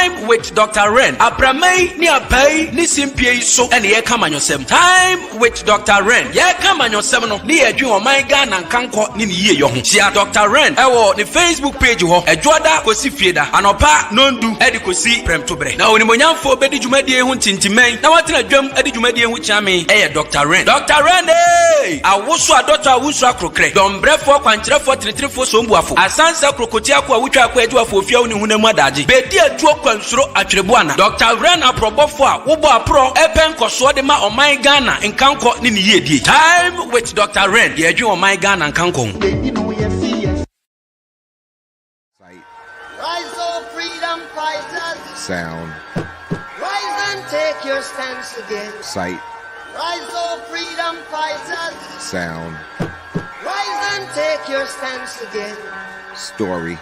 Time with Dr. Ren. Apramei ni apai ni simpie so ene ye kama nyosem. Time with Dr. Ren. Ye kama nyosem no ni edwi o man Ghana nkanko ni ye yo ho. Sia Dr. Ren ewo ni Facebook page ho. Edwoda kosi fieda. Anopa nondu edi kosi premtobre. Na onimonyamfo bedi dwumadie ho tintimen. Na watena dwam edi dwumadie ho chiame eye Dr. Ren. Dr. Ren awoso adotto awuso akrokre. Dombrefo kwankyerefo tretrefo sombuafo. Asansa krokoti akwa wutwa akwa eduafo ofia woni hunam adaje. Bedi atuo kwansuro atwerebuana. Dr. Ren aprobofo a wobo apro epen koso de ma oman Ghana nkanko ni ne yedie. Time with Dr. Ren. Ye adwen oman Ghana nkanko. Rise up, freedom fighters. Sound. Rise and take your stance again. Sight. Rise up, freedom fighters. Sound. Rise and take your stance again. Story.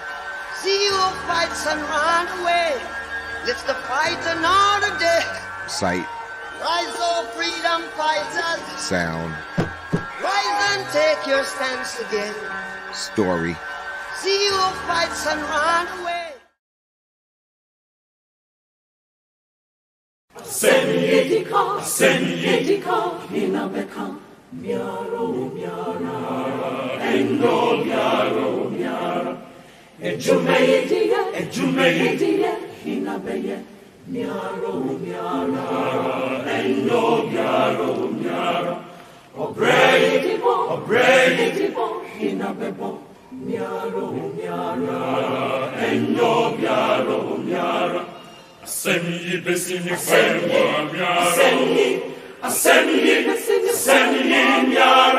See you fights and run away. Let's the fight another day. Sight. Rise up, freedom fighters. Sound. Rise and take your stance again. Story. See you fights and run away. Semi-edika, inabeka, miaro, endo, miaro, ejumeidie, inabeye, miaro, endo, miaro, obreidibo, inabebo, miaro, endo, miaro, Semi-besini miara.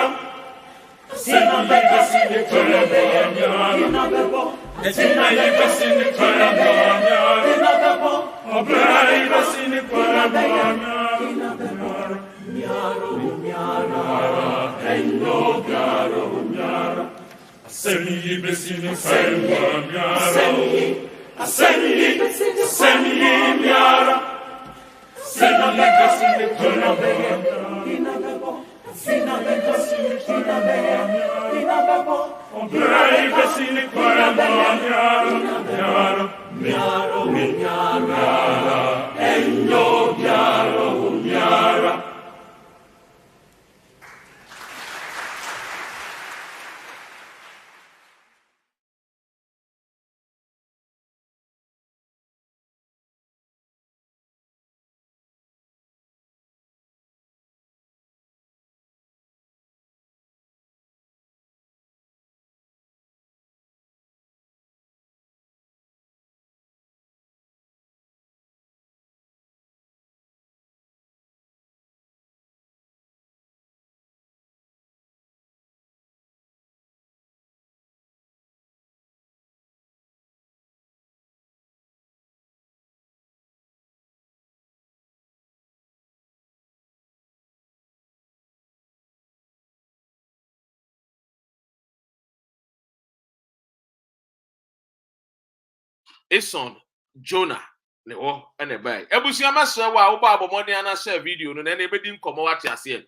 Sam Jonah ne wo ene bai ebusia masre wa wo ba abomode ana share video no na ebedi nkomo wate ase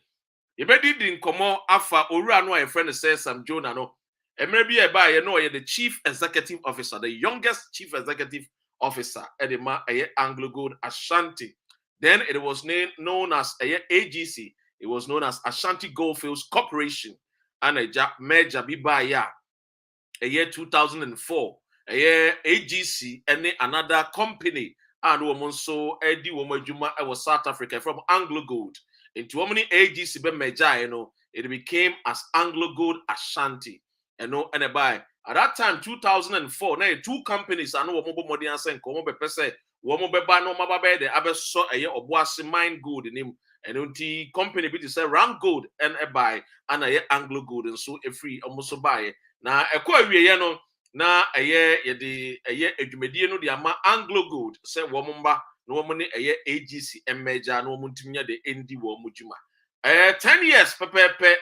e bedi di nkomo afa owura no a friend say Sam Jonah no emre bi e bai no ye the chief executive officer, the youngest chief executive officer edema Anglo Gold Ashanti. Then it was known as AGC. It was known as Ashanti Goldfields Corporation and a merger bi bai ya year 2004. AGC and another company and woman so Eddie woman Juma was South Africa from Anglo Gold into woman AGC be meja it became as Anglo Gold Ashanti and by at that time 2004 now two companies and woman modi ansen komo be pese woman be ba no maba be the abeso oboase mine gold in him and the company be to say Rank Gold and by and Anglo Gold and so free almost buy na ekwa no na yede edwumadie no de ama Anglo Gold se wo mba na wo ne AGC emerger na wo ntiminya de endi wo mujuma 10 years pepepe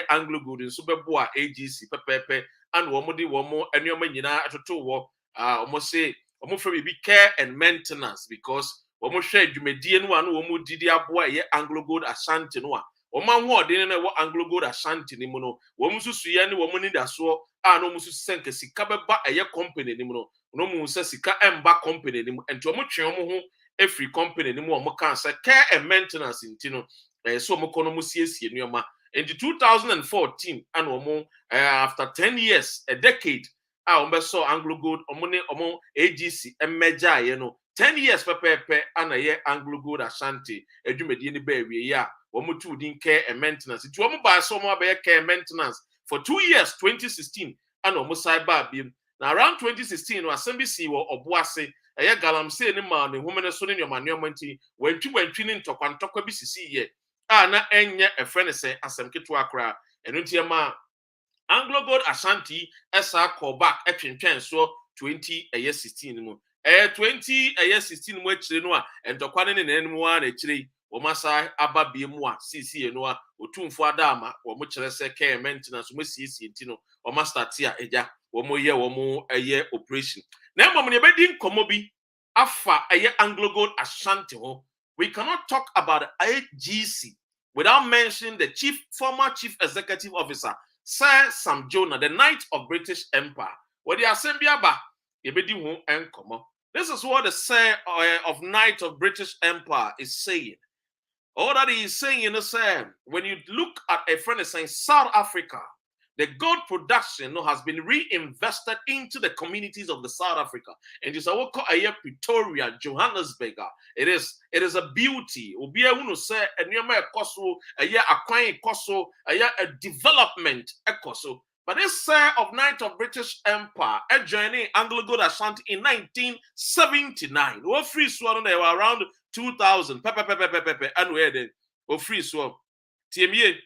Anglo Gold nso bebo AGC pepepe and wo de wo mo anuoma nyina atoto wo omo say omo fa bi care and maintenance because wo mo hwe edwumadie no anu wo mo didi aboa Anglo Gold Ashanti no a Oman ho de ne wo Anglo Gold Ashanti ni mu no wo mususu ye ne wo mu ni da so no mususu senke sika beba company ni mu no no mu se sika emba company ni mu enti omo twe omo ho every company ni mu omo kan se care and maintenance intino so omo kono mu siesie nuoma enti 2014 and omo after 10 years a decade omo so Anglo Gold omo AGC emeja ye no 10 years pepepe ana ye Anglo Gold Ashanti edwumedie ni ba wie ya omo tu din care and maintenance enti omo ba so omo ba care and maintenance for 2 years 2016 and omo cyber biem. Now around 2016, Assembly wo Obuase, galamsey ni ma ne homene so ne nyoma nti wantwi into kwantokwa bi sisi ye. Na enye a friend say asem keto akra. Eno nti ma Anglo Gold Ashanti esa call back etwentwen so 2016 mu. 2016 mu akire no a entokwa ne nenemu a na akire wo masa aba bie mu a sisi no a otumfo adama wo mo kire se care maintenance mo sisi ntino wo master tia eja womo ye womo eye operation na emom ne bedi nkomo bi afa eye Anglo Gold Ashanti ho. We cannot talk about AGC without mentioning the former chief executive officer Sir Sam Jonah, the Knight of British Empire. What the assembly aba ebedi ho enkomo. This is what the Sir of Knight of British Empire is saying. All that he is saying is when you look at a friend is saying South Africa, the gold production has been reinvested into the communities of the South Africa. And it's what call a Pretoria, Johannesburg. It is a beauty. Obi unu say a nyama ekoso, a acquiring koso, a development ekoso. But this of Knight of British Empire, a journey Anglo Gold Ashanti in 1979. We free swallow they were around 2000. And where then? We free swallow. TMA.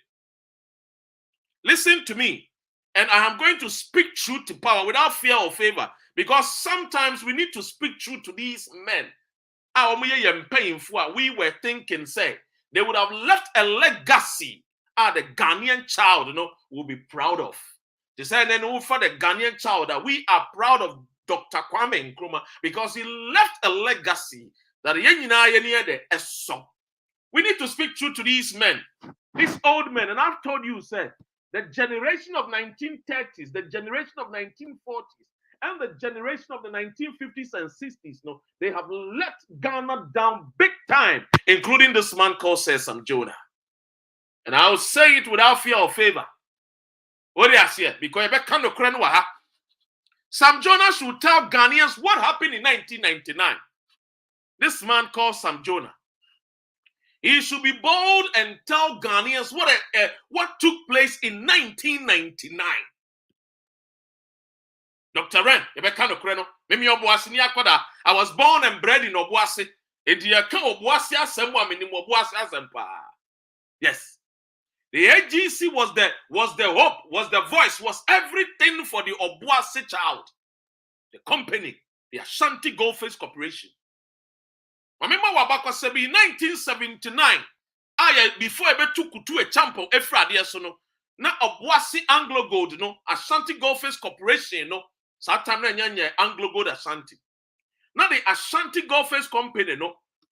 Listen to me, and I am going to speak truth to power without fear or favor, because sometimes we need to speak truth to these men. We were thinking, say, they would have left a legacy the Ghanaian child, will be proud of. They said, then for the Ghanaian child, that we are proud of Dr. Kwame Nkrumah because he left a legacy that we need to speak truth to these men, these old men, and I've told you, sir. The generation of 1930s, the generation of 1940s, and the generation of the 1950s and 60s, they have let Ghana down big time, including this man called Sam Jonah. And I'll say it without fear or favor. What do you say? Because Sam Jonah should tell Ghanaians what happened in 1999. This man called Sam Jonah. He should be bold and tell Ghanaians what took place in 1999. Dr. Ren, I was born and bred in Obuasi. Yes. The AGC was the hope, was the voice, was everything for the Obuasi child. The company, the Ashanti Goldfish Corporation. Remember Wabakwa Sebi in 1979. Before I took to a champion, na Obuasi Anglo Gold, Ashanti Goldfish Corporation, Saturday Anglo Gold Ashanti. Now the Ashanti Goldfish Company,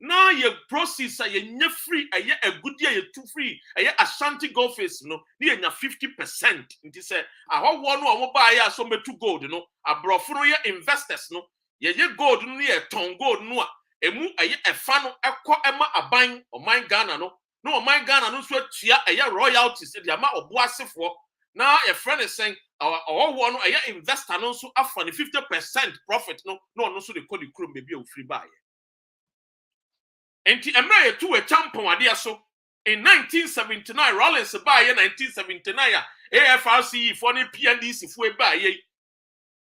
now your proceeds are free, a good year, you too free, Ashanti Goldfish, near 50%. It is I want buy some to gold, I brought for your investors, ye gold near ton gold, emu a fan ekọ ema aban o man Ghana no o man Ghana no so tua royalties the ama Obuasefo na your friend is saying our one investor no so afa 50% profit no so they call the crew maybe o free buy enti emra ye tu a champion ade so in 1979 Rollins buy 1979 AFRCE for the PNDC for buy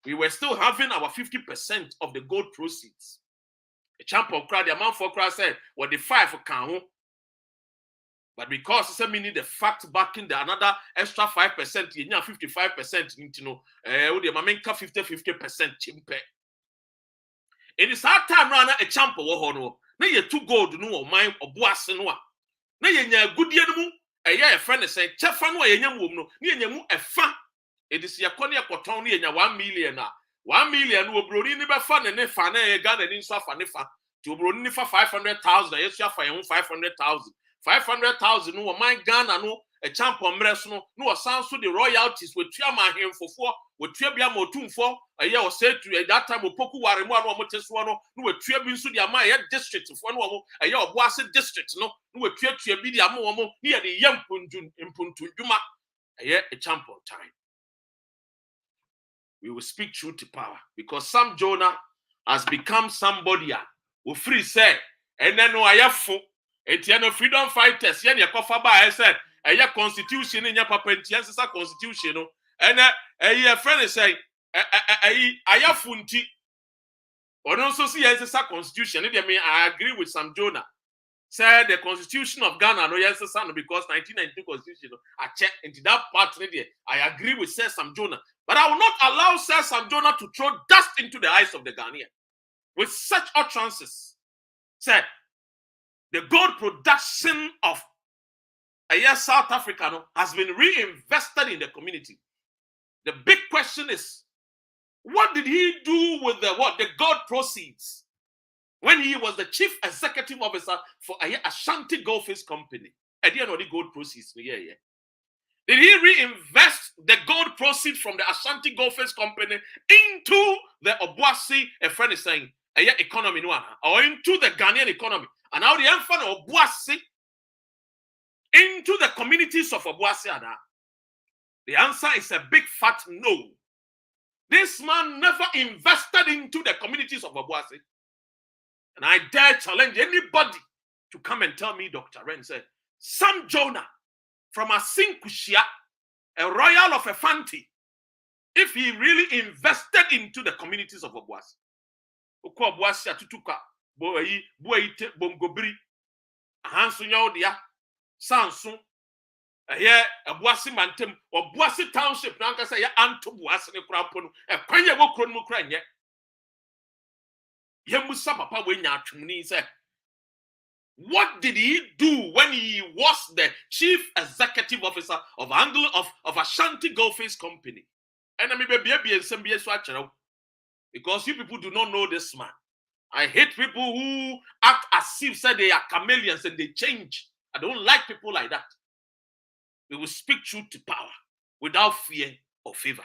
we were still having our 50% of the gold proceeds. A champion crowd, the amount for crowd said, well, the 5 for count. But because it's meaning the fact backing the another extra 5%, you know 55%, you know, the mamenka 50% chimpe. It is our time runner a champion no. Na ye 2 gold no mine or boas no. Na ye nya good year no, a friend is saying, Chefa no ye nyam no, ni nyamu a fa. It is your corner cotton ni nya 1 million. 1 million will bring in the fun and if I got an insult for Nifa to bring for 500,000. Yes, you have 500,000. 500,000 no my Ghana no a champ on Mresono, no sounds to the royalties with Tiama him for with Trebia Motum for a year or said to at that time with Poku Warimo Moteswano, no with Trebin Sudiama district of one a year of Wassa district, no with Trebia Momo near the young Punjun in Puntujuma, a year a champ on time. We will speak truth to power because Sam Jonah has become somebody who free say, and then no I have full. Etiano freedom fighters, yen yakofa ba I said, a constitution in your papa a constitution, and a friend is saying, I have funti. Or also see as a constitution. I agree with Sam Jonah. Said the constitution of Ghana, no yes, son, because 1992 constitution, I check into that part. I agree with Sir Sam Jonah, but I will not allow Sir Sam Jonah to throw dust into the eyes of the Ghanaian with such utterances. Said the gold production of South Africa has been reinvested in the community. The big question is, what did he do with the gold proceeds when he was the chief executive officer for Ashanti Goldfish Company? At the end of the gold proceeds, Did he reinvest the gold proceeds from the Ashanti Goldfish Company into the Obuasi, a friend is saying, economy, or into the Ghanaian economy? And now the infant of Obuasi into the communities of Obuasi? The answer is a big fat no. This man never invested into the communities of Obuasi. And I dare challenge anybody to come and tell me, Dr. Ren said, Sam Jonah from Asinkushia, a royal of a Fanti, if he really invested into the communities of Obuasi. Obuasi atutuka, boite bongobri, Hansunya Odia, Sansun, Obuasi Mantem, Obuasi Township, Nanka say, Anto Buasi ne Kramponu, a Kwanya Wokron Mukranye. Yemusa Papa Wenya Chumni said, what did he do when he was the chief executive officer of Ashanti Goldfish Company? And I mean, because you people do not know this man. I hate people who act as if say they are chameleons and they change. I don't like people like that. We will speak truth to power without fear or favor.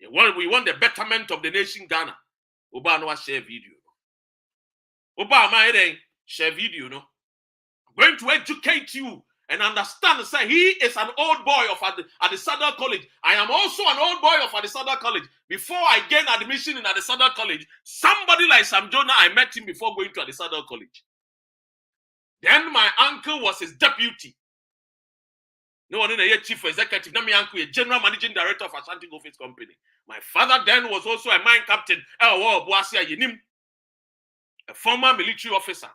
We want the betterment of the nation Ghana. Oba no share video. Oba my share video no. I'm going to educate you and understand. Say he is an old boy of at the Sadar College. I am also an old boy of at the Sadar College. Before I gained admission in at the Sadar College, somebody like Sam Jonah, I met him before going to at the Sadar College. Then my uncle was his deputy. No one in a chief executive. Now my uncle, a general managing director of Ashanti Goldfish Company. My father then was also a mine captain. A former military officer.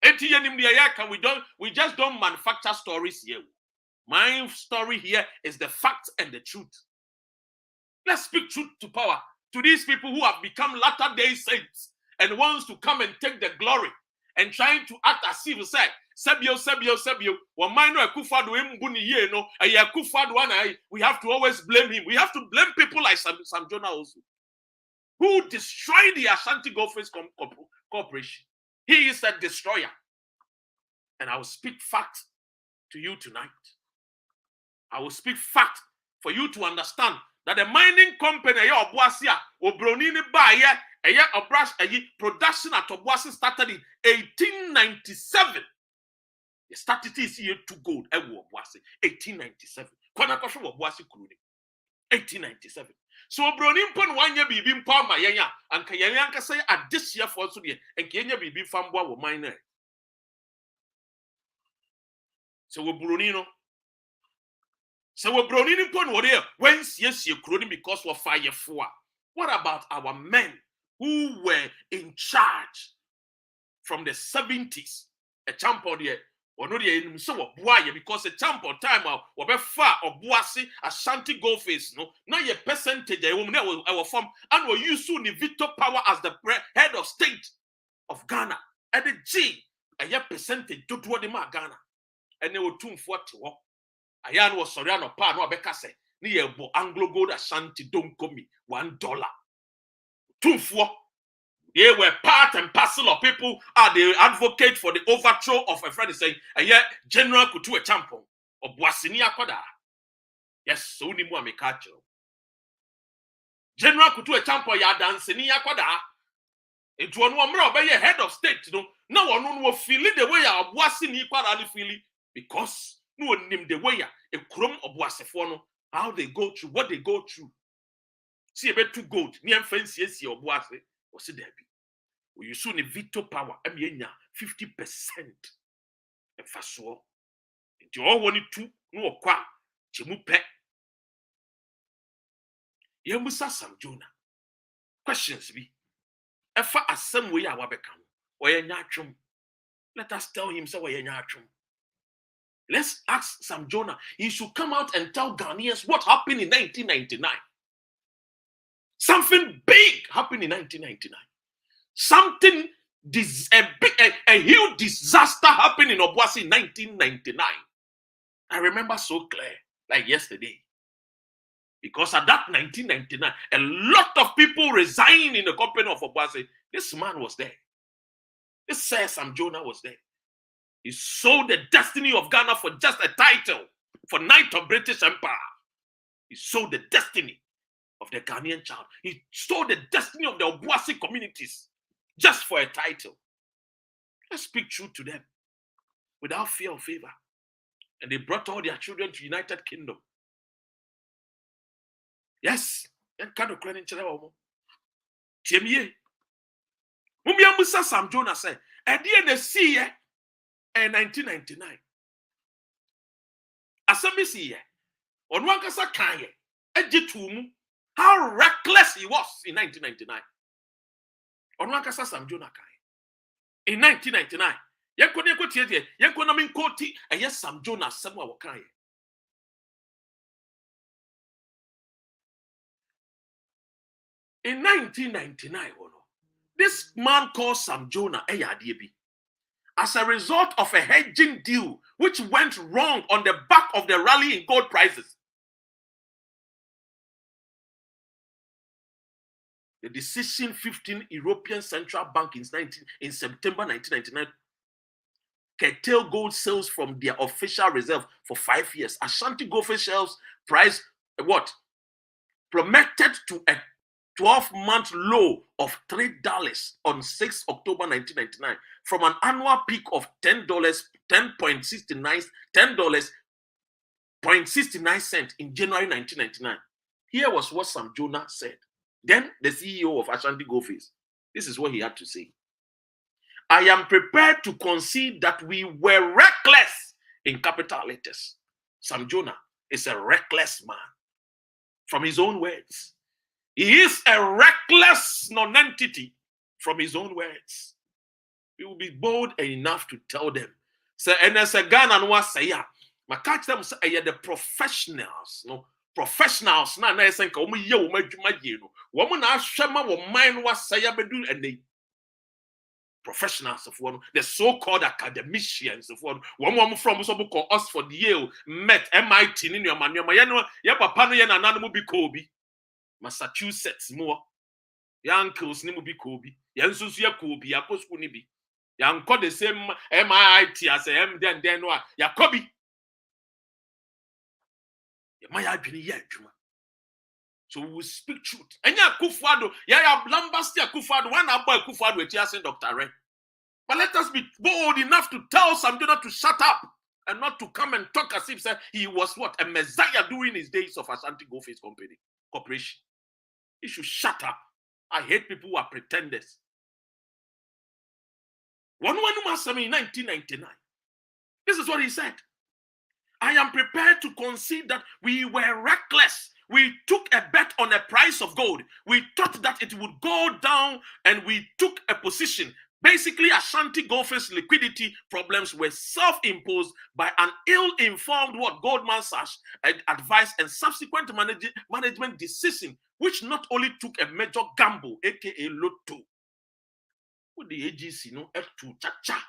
We just don't manufacture stories here. My story here is the fact and the truth. Let's speak truth to power to these people who have become latter-day saints and wants to come and take the glory and trying to act as if say Sebio. We have to always blame him. We have to blame people like Sam Jonah also, who destroyed the Ashanti Goldfish Corporation. He is a destroyer. And I will speak fact to you tonight. I will speak fact for you to understand that the mining company, production at Obuasi started in 1897. They started this year to gold. 1897. 1897. So Bronin Pon 1 year be Palma Yanya, and Kayanka say at this year for Sudia, and Kenya be Fambua or miner. So we're Brunino. So we're Bronin Pon what here? Whence yes, you're crowing because we're fire for. What about our men who were in charge from the 70s? A champion here. Or no, so because the champion time or be far or Boasi Ashanti Goldfish, no, now your percentage a woman our form and we use soon the veto power as the head of state of Ghana. And the G a year percentage to what the Ghana. And they were 240. Ayan was Soriano Pa no Becase near Anglo Gold Ashanti don't come me $1. 240. They were part and parcel of people. They advocate for the overthrow of a friend saying, and yet General Kutu a champion. Obuasini akoda. Yes, so ni mu ameka kiro. General Kutu Echampo ya dancing akoda. It one more obey head of state, no. Now one will feel it the way ya Obuasini kwara feel because no one name the way ya a chrome Obuasefo how they go through, what they go through. See a bit too gold, near fancy yes, your Obuase, or see there be. You soon a veto power, 50%. And fast so. You all want it to no qua, Chimupe. Yamusa Sam Jonah. Questions be. If far as some way I will become, or a nyachum. Let us tell him so. Let's ask Sam Jonah. He should come out and tell Ghanaians what happened in 1999. Something big happened in 1999. Something, a huge disaster happened in Obuasi in 1999. I remember so clear, like yesterday. Because at that 1999, a lot of people resigned in the company of Obuasi. This man was there. This Sir Sam Jonah was there. He sold the destiny of Ghana for just a title, for Knight of British Empire. He sold the destiny of the Ghanaian child. He sold the destiny of the Obuasi communities just for a title. Let's speak truth to them without fear or favor. And they brought all their children to United Kingdom. Yes, that kind of credit. Tiemie. Mumia Musa Sam Jonah said, at the end of the year, 1999. Asami see on one kasa kanye, ejitum, how reckless he was in 1999. On one kasa Sam Jonah kanye. In 1999, yakone ko tie yakona min koti, and yes Sam Jonah samwa wakanye. In 1999, this man called Sam Jonah as a result of a hedging deal which went wrong on the back of the rally in gold prices. The decision 15 European Central Bank in September 1999 curtailed gold sales from their official reserve for 5 years. Ashanti Goldfish shelves price plummeted to a 12-month low of $3 on 6 October 1999 from an annual peak of $10.69 in January 1999. Here was what Sam Jonah said. Then the CEO of Ashanti Goldfish. This is what he had to say. I am prepared to concede that we were reckless in capital letters. Sam Jonah is a reckless man. From his own words. He is a reckless non-entity from his own words. He will be bold enough to tell them. Say, and as a Ghana no say, ma catch them say the professionals, no professionals. Na say ka omo ye omo adwuma ye no. Womo na ahwema wo man was say bedu and they professionals of one, the so-called academicians of one. Womo from so called Oxford, Yale, Met, MIT, ni your man, your papa no ye na nanu bi Kobe. Massachusetts more. Your uncles ni mu bi Kobe. Your nsusu ya Kobe. Your school ni bi. Your uncle the same MIT as a MD and then what? Your Kobe. Your my adwini ya adwuma. So we will speak truth. Enya Kufuado. Ya Blambasti Kufuado. One boy Kufuado etiasen Dr. Ray. But let us be bold enough to tell Sam Jonah to shut up and not to come and talk as if he was what a messiah during his days of Ashanti Goldfish Corporation. He should shut up. I hate people who are pretenders. One in 1999. This is what he said. I am prepared to concede that we were reckless. We took a bet on a price of gold. We thought that it would go down and we took a position. Basically, Ashanti Goldfish liquidity problems were self-imposed by an ill-informed Goldman Sachs advice and subsequent management decision, which not only took a major gamble, aka Lotto. What the AGC no F2 cha-cha.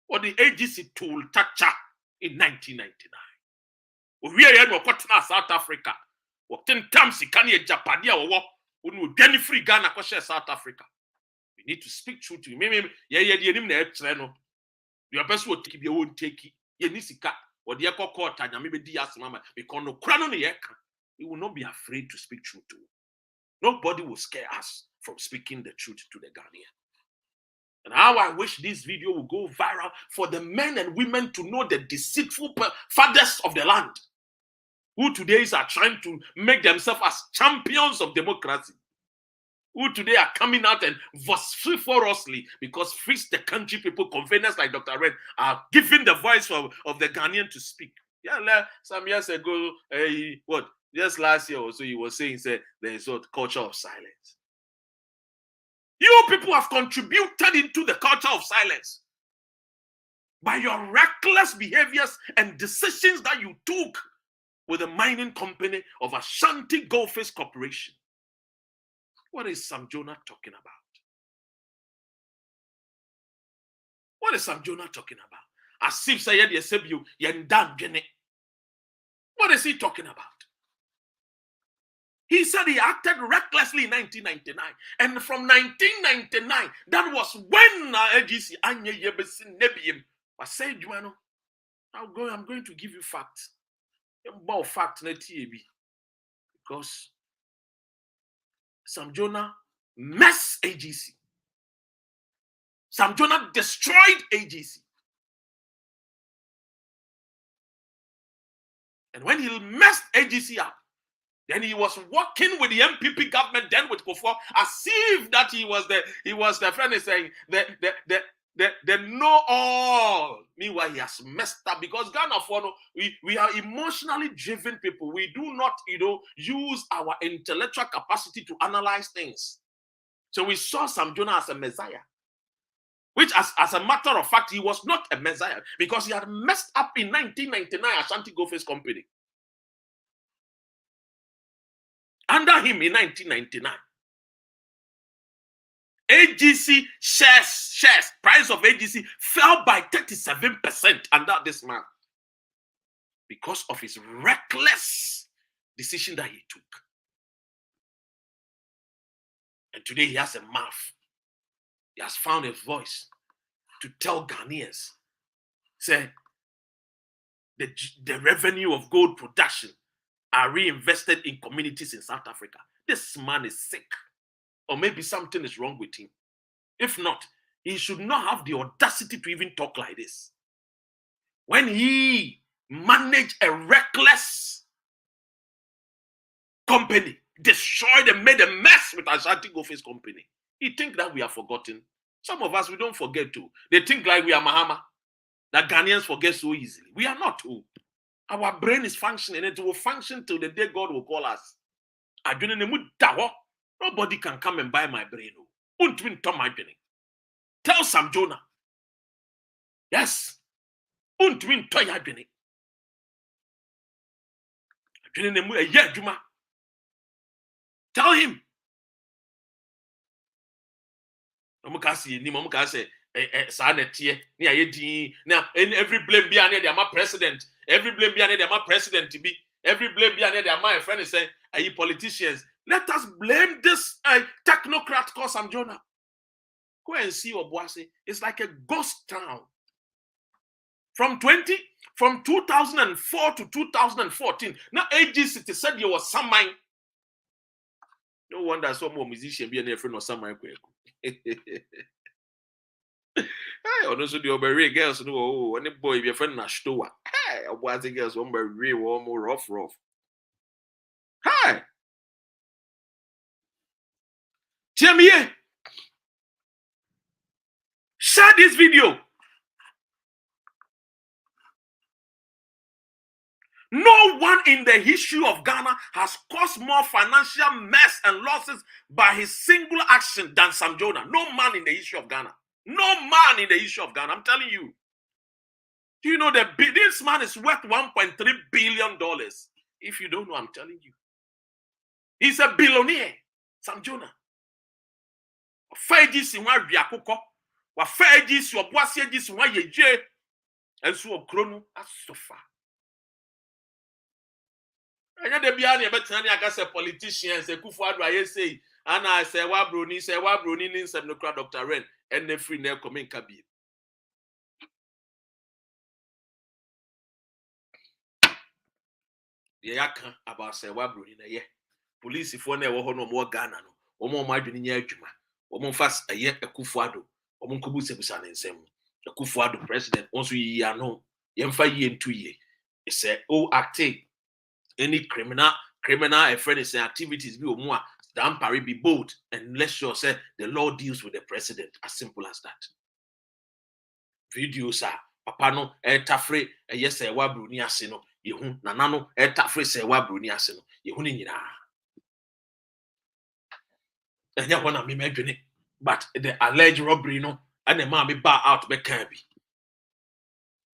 Or the AGC tool cha-cha in 1999. We are in South Africa. What 10 times he can't Japan or what free Ghana South Africa. We need to speak truth to him. Your best will take your own take it. Yenisika. or the echo court, and maybe dias mama, because no crown the eka, we will not be afraid to speak truth to. Nobody will scare us from speaking the truth to the Ghanaian. And how I wish this video will go viral for the men and women to know the deceitful fathers of the land, who today are trying to make themselves as champions of democracy, who today are coming out and vociferously, because frees the country people, conveners like Dr. Red, are giving the voice of the Ghanaian to speak. Yeah, some years ago, just last year or so, he was saying there is a culture of silence. You people have contributed into the culture of silence by your reckless behaviors and decisions that you took with the mining company of Ashanti Goldfish Corporation. What is Sam Jonah talking about? What is Sam Jonah talking about? As if say what is he talking about? He said he acted recklessly in 1999. And from 1999, that was when AGC Anye Yebesin Nebium was saying, I'm going to give you facts. About fact na TAB. Because Sam Jonah messed AGC. Sam Jonah destroyed AGC. And when he messed AGC up, then he was working with the MPP government, then with Kofo, as if that he was the friend is saying the know all. Meanwhile, he has messed up because Ghana we are emotionally driven people. We do not, use our intellectual capacity to analyze things. So we saw Sam Jonah as a messiah, which as a matter of fact, he was not a messiah because he had messed up in 1999 Ashanti Goldfish Company. Under him in 1999, AGC shares, price of AGC fell by 37% under this man because of his reckless decision that he took. And today he has a mouth. He has found a voice to tell Ghanaians, say, the revenue of gold production are reinvested in communities in South Africa. This man is sick. Or maybe something is wrong with him. If not, he should not have the audacity to even talk like this. When he managed a reckless company, destroyed and made a mess with Ashanti Goldfish Company, he think that we are forgotten. Some of us, we don't forget too. They think like we are Mahama, that Ghanaians forget so easily. We are not too. Our brain is functioning, and it will function till the day God will call us. Nobody can come and buy my brain. Tell Sam Jonah. Yes. Tell him. Now, every blame be under my president. Every blame be under my president to be. Every blame be under my friend is saying, are you politicians? Let us blame this technocrat called Sam Jonah. Go and see Obuasi. It's like a ghost town. From 2004 to 2014. Now AGC said there was some mine. No wonder some more musician be a friend of some mine. Hey, honestly, the Oberry girls know any boy be a friend na stowa. Hey, Obuasi girls one very warm rough. Hi. Jamie, share this video. No one in the history of Ghana has caused more financial mess and losses by his single action than Sam Jonah. No man in the history of Ghana. No man in the history of Ghana. I'm telling you. Do you know that this man is worth $1.3 billion? If you don't know, I'm telling you. He's a billionaire. Sam Jonah. Fejisi wa wiakoko wa fejisi obuasi ejisi wa yeje enso okronu asofa anya de bia na ebetena ne aka say politicians Kufuor aye say ana say wa broni ni nsem no kra Dr. Ren and free na come nka bi yaka about say Wabruni na ye. Police for ne wo no mo Ghana no. Omo adwene nya adwuma. Omo fast aye Akufo-Addo. Omo nkobu sebusa ne nsem. Akufo-Addo president also yi ano. Yemfa yi entu yi. It say oh active any criminal a friend is activities be omo a dampare be bold and let's sure say the law deals with the president. As simple as that. Videos are papa no etafre yes e wa bruni ase no yehu nana no etafre se wa bruni ase no yehu ni nyina enya wona me medwene but the alleged robbery no and the man be bar out be can be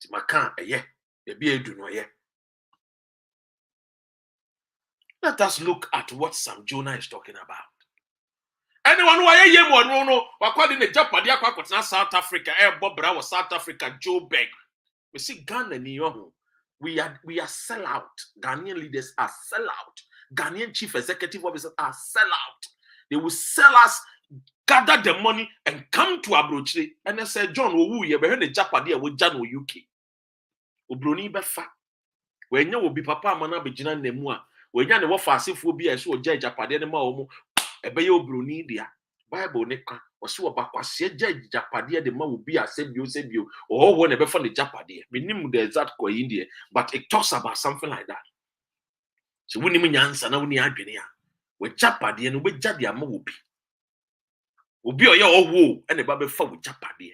ti maka eye e bi edu no ye. Let us look at what Sam Jonah is talking about. Anyone who are ye mo no according the Japadi akwa South Africa Bob Brown South Africa Joburg. We see Ghana ni yo. We are sellout. Ghanaian leaders are sellout. Ghanaian chief executive officers are sellout. They will sell us, gather the money, and come to Abrochire. And I said, John, who ye behind the Japadi we Jano UK. Obroni befa. When you will be papa mana be jina nemua. When you ne fasi phobia so Japadi ne ma omo. Ebe ye obroni dia. Bible ne ka osi obakwase Japadi de ma will be a sebio or when ever from the Japadi. Minim the exact ko India, but it talks about something like that. So we need answer na we need adwene a. We Japadi no we jadi ama obi. Obi oye owo e ne ba be fa we Japadi.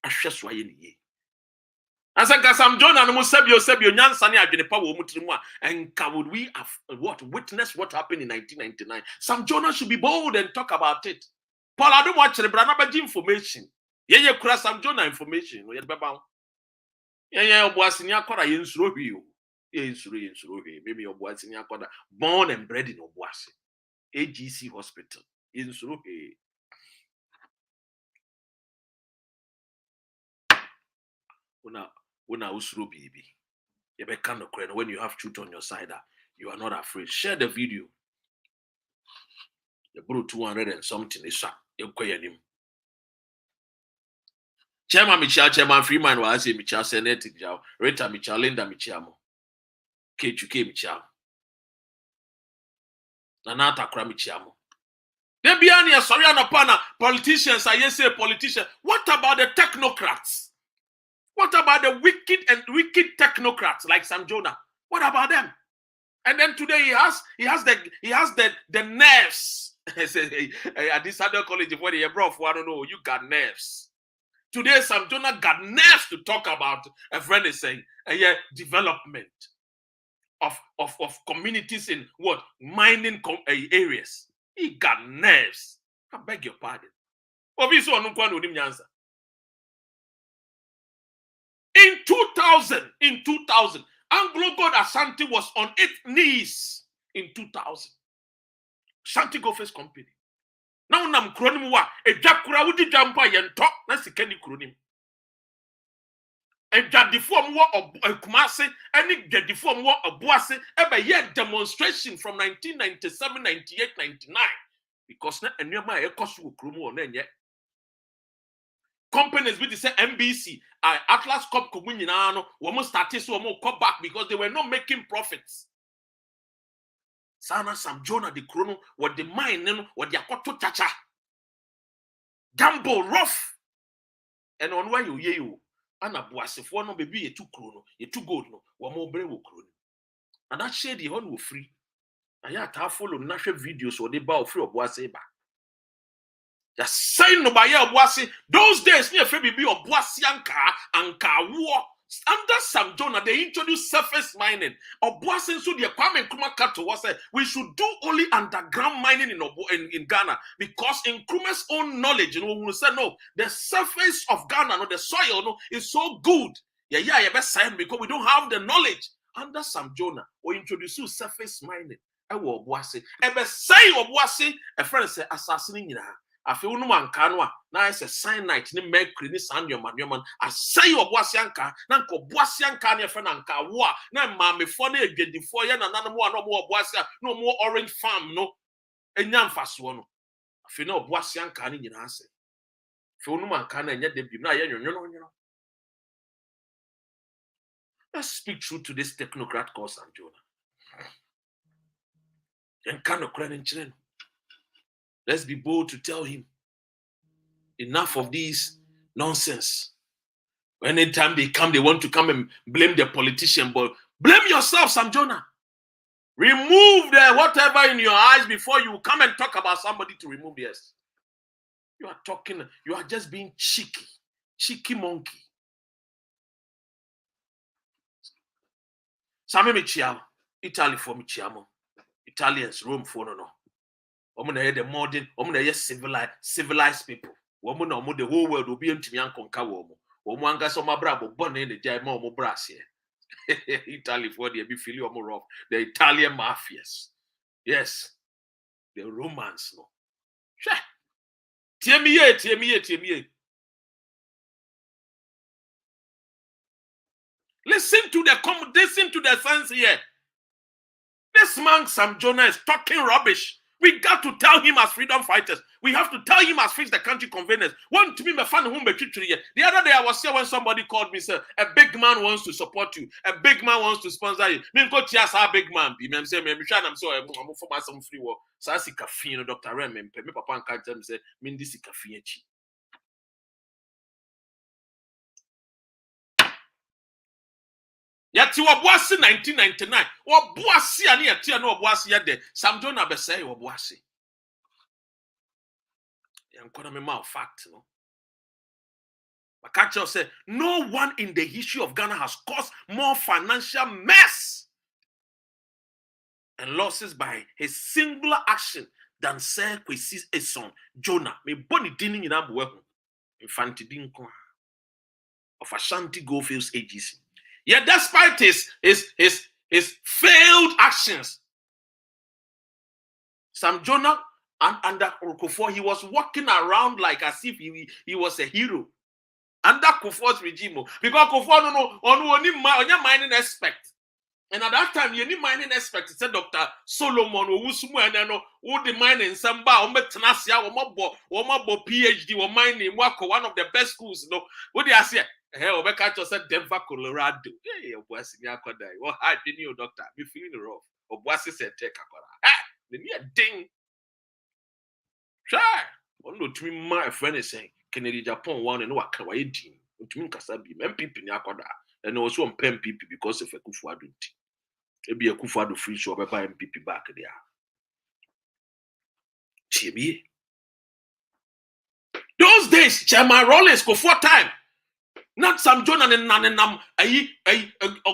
Ahwe so aye ne ye. Asanka Sam Jonah no sebio nyansa ne adwene pa wo mutirimu a enka would we have witness what happened in 1999. Sam Jonah should be bold and talk about it. Paul I don't watch the brana ba information. Ye kura Sam Jonah information no ye beba. Ye obuasini akwara ye nsuro hwi o. Ye nsuro hwi. Maybe obuasini akwara born and bred in Obuasi. AGC hospital. Ye nsuro hwi. Una usuro baby. You be kind of credit when you have truth on your side. You are not afraid. Share the video. You bro 200 and something is shot. You quay him. Chairman Michel, Chairman Freeman was a Michel Senetic Jow, Rita Michel, Linda Michiamo, K2K Michel, Nanata Kramichiamo. They be any sorry upon politicians. I say politicians. What about the technocrats? What about the wicked technocrats like Sam Jonah? What about them? And then today he has the nerves. At this other college, where they brought, I don't know, you got nerves. Today, Sam Jonah got nerves to talk about a friend is saying development of communities in what mining areas. He got nerves. I beg your pardon. In 2000, Anglo Gold Ashanti was on its knees in 2000. Ashanti Gold First Company. Now nam kronim wa ejakura wudi jampa yento na sikani kronim. Ejadifo mo Kumasi any jadifo mo Obuasi ebe ye demonstration from 1997, 98, 99 because na enema e kosu kromu na enye. Companies with the NBC, Atlas Corp Komuninano, woman started so more come back because they were not making profits. Sana Sam Jonah the chrono, what the mine, what the akoto chacha. Gamble rough. And on why you Anna Boas if one no baby a two chrono, a two gold no, one more brave chrono. And that shady one will free. I had to follow national videos or they bow free of Boaseba. The sign no by Obuasi. Those days near Febi Obuasi Anka war. Under Sam Jonah, they introduced surface mining. Obuasi so the Kwame Nkrumah Kato was said we should do only underground mining in Ghana because in Nkrumah's own knowledge, we said no, the surface of Ghana, the soil, is so good. You best sign because we don't have the knowledge. Under Sam Jonah, we introduced surface mining. I will Obuasi. Ebe say Obuasi, a friend say assassinating. I feel no man canwa. Now it's a cyanide, ni mercury, ni sand, man. I say your boasianka, nanko boasianka, your friend anka, wa, na mammy funny again, the 4 years, and no more boasia, no more orange farm, no, and yan fast one. I feel no boasianka in your answer. Feel no man can, and yet they be not, you know. Let's speak true to this technocrat called Sam Jonah. Let's be bold to tell him, enough of these nonsense. Anytime they come, they want to come and blame the politician, but blame yourself, Sam Jonah. Remove the whatever in your eyes before you come and talk about somebody to remove theirs. You are talking, you are just being cheeky monkey. Same Michiamo, Italy for Michiamo, Italians, Rome for no. Woman the modern, woman civilized people. Woman no more the whole world will be into me and conquer woman. Woman got some bravo, born in the Jaimo Brass here. Italy for the Bifilio more of the Italian mafias. Yes, the Romans no. Tear me. Listen to the sense here. This man Sam Jonah is talking rubbish. We got to tell him as freedom fighters. We have to tell him as fix the country conveners. One to me, my fan whom the other day I was here when somebody called me, sir, a big man wants to support you. A big man wants to sponsor you. Me go to a big man. Me say me I'm so I'm for my some free work. So I see caffeine, Dr. Rem, me papa can't tell me say me this is caffeine. Yati wabuasi 1999. Wabuasi ani yati ano wabuasi yade. Sam Jonah besay wabuasi. Yankona me ma fact no. Makacho say no one in the history of Ghana has caused more financial mess and losses by his singular action than Sir Kwesi's son Jonah. Me boni dini ina buwehu. Infanti dinko of Ashanti Goldfields AGC. Yet despite his failed actions, Sam Jonah and under Kufuor, he was walking around like as if he was a hero under Kufuor's regime. Because Kufuor no only mining expect. And at that time, you need mining expect. Said Dr. Solomon Owusumu and who the mining Samba, Tenasia, Omabo PhD, or mining one of the best schools. No, what do you say? Hey, Obeka just said Denver, Colorado. Hey, Obuasi Nyakodai. What hard did you, doctor? Me feeling rough. Obuasi said, take a color. Ah, the near ding. Try. One no to me, my friend is saying, Kennedy Japan one and what can I do? To me, Kasabi, MPP Nyakoda, and also on pen PP because of a Kufuor. It be a Kufuor free show by MPP back there. Chibi. Those days, Chairman Rollins go for time. Not Sam Jonah and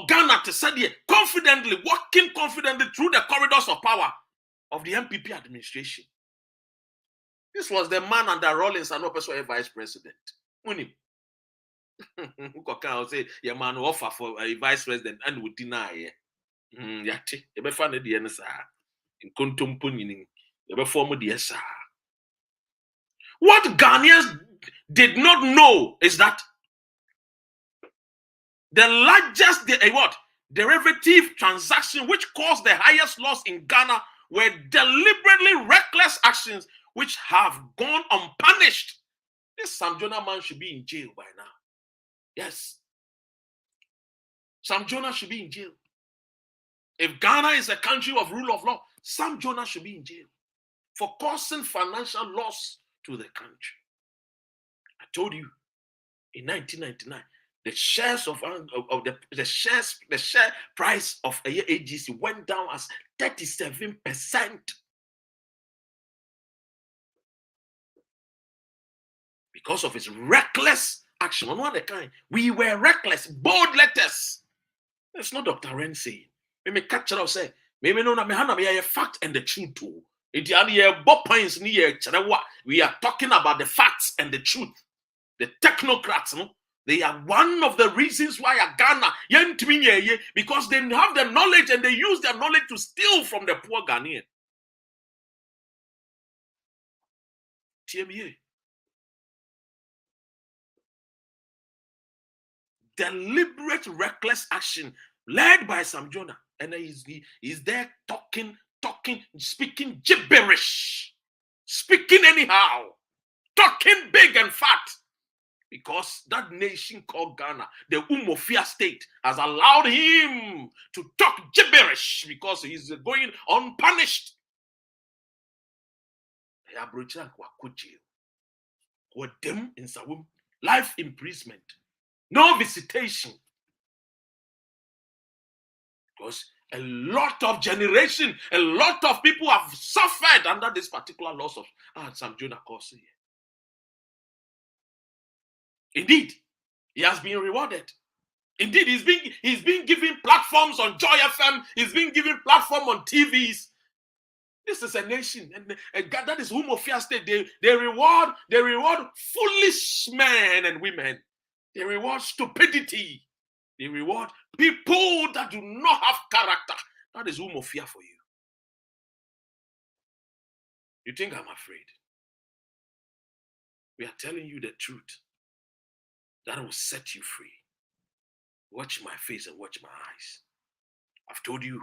Ghana to say confidently, walking confidently through the corridors of power of the MPP administration. This was the man under Rollins and also a vice president. Who can say your man will offer for a vice president and would deny yati. You be found the NSA in Kuntumpunin. You be formed the SR. What Ghanaians did not know is that the largest derivative transaction which caused the highest loss in Ghana were deliberately reckless actions which have gone unpunished. This Sam Jonah man should be in jail by now. Yes. Sam Jonah should be in jail. If Ghana is a country of rule of law, Sam Jonah should be in jail for causing financial loss to the country. I told you in 1999. The shares the share price of a AGC went down as 37%. Because of his reckless action. On one kind, we were reckless, bold letters. That's not Dr. Ren saying. Maybe catch it out say, maybe no, me a fact and the truth too. We are talking about the facts and the truth. The technocrats, no? They are one of the reasons why Ghana, because they have the knowledge and they use their knowledge to steal from the poor Ghanaian. TMA. Deliberate, reckless action led by Sam Jonah. And he's there talking, speaking gibberish, speaking anyhow, talking big and fat. Because that nation called Ghana, the Umofia state, has allowed him to talk gibberish because he's going unpunished. Life imprisonment, no visitation. Because a lot of generation, a lot of people have suffered under this particular loss of Sam Jonah course here. Indeed, he has been rewarded. Indeed, he's been given platforms on Joy FM. He's been given platform on TVs. This is a nation, and that is Umofia state. They reward foolish men and women. They reward stupidity. They reward people that do not have character. That is Umofia for you. You think I'm afraid? We are telling you the truth. That will set you free. Watch my face and watch my eyes. I've told you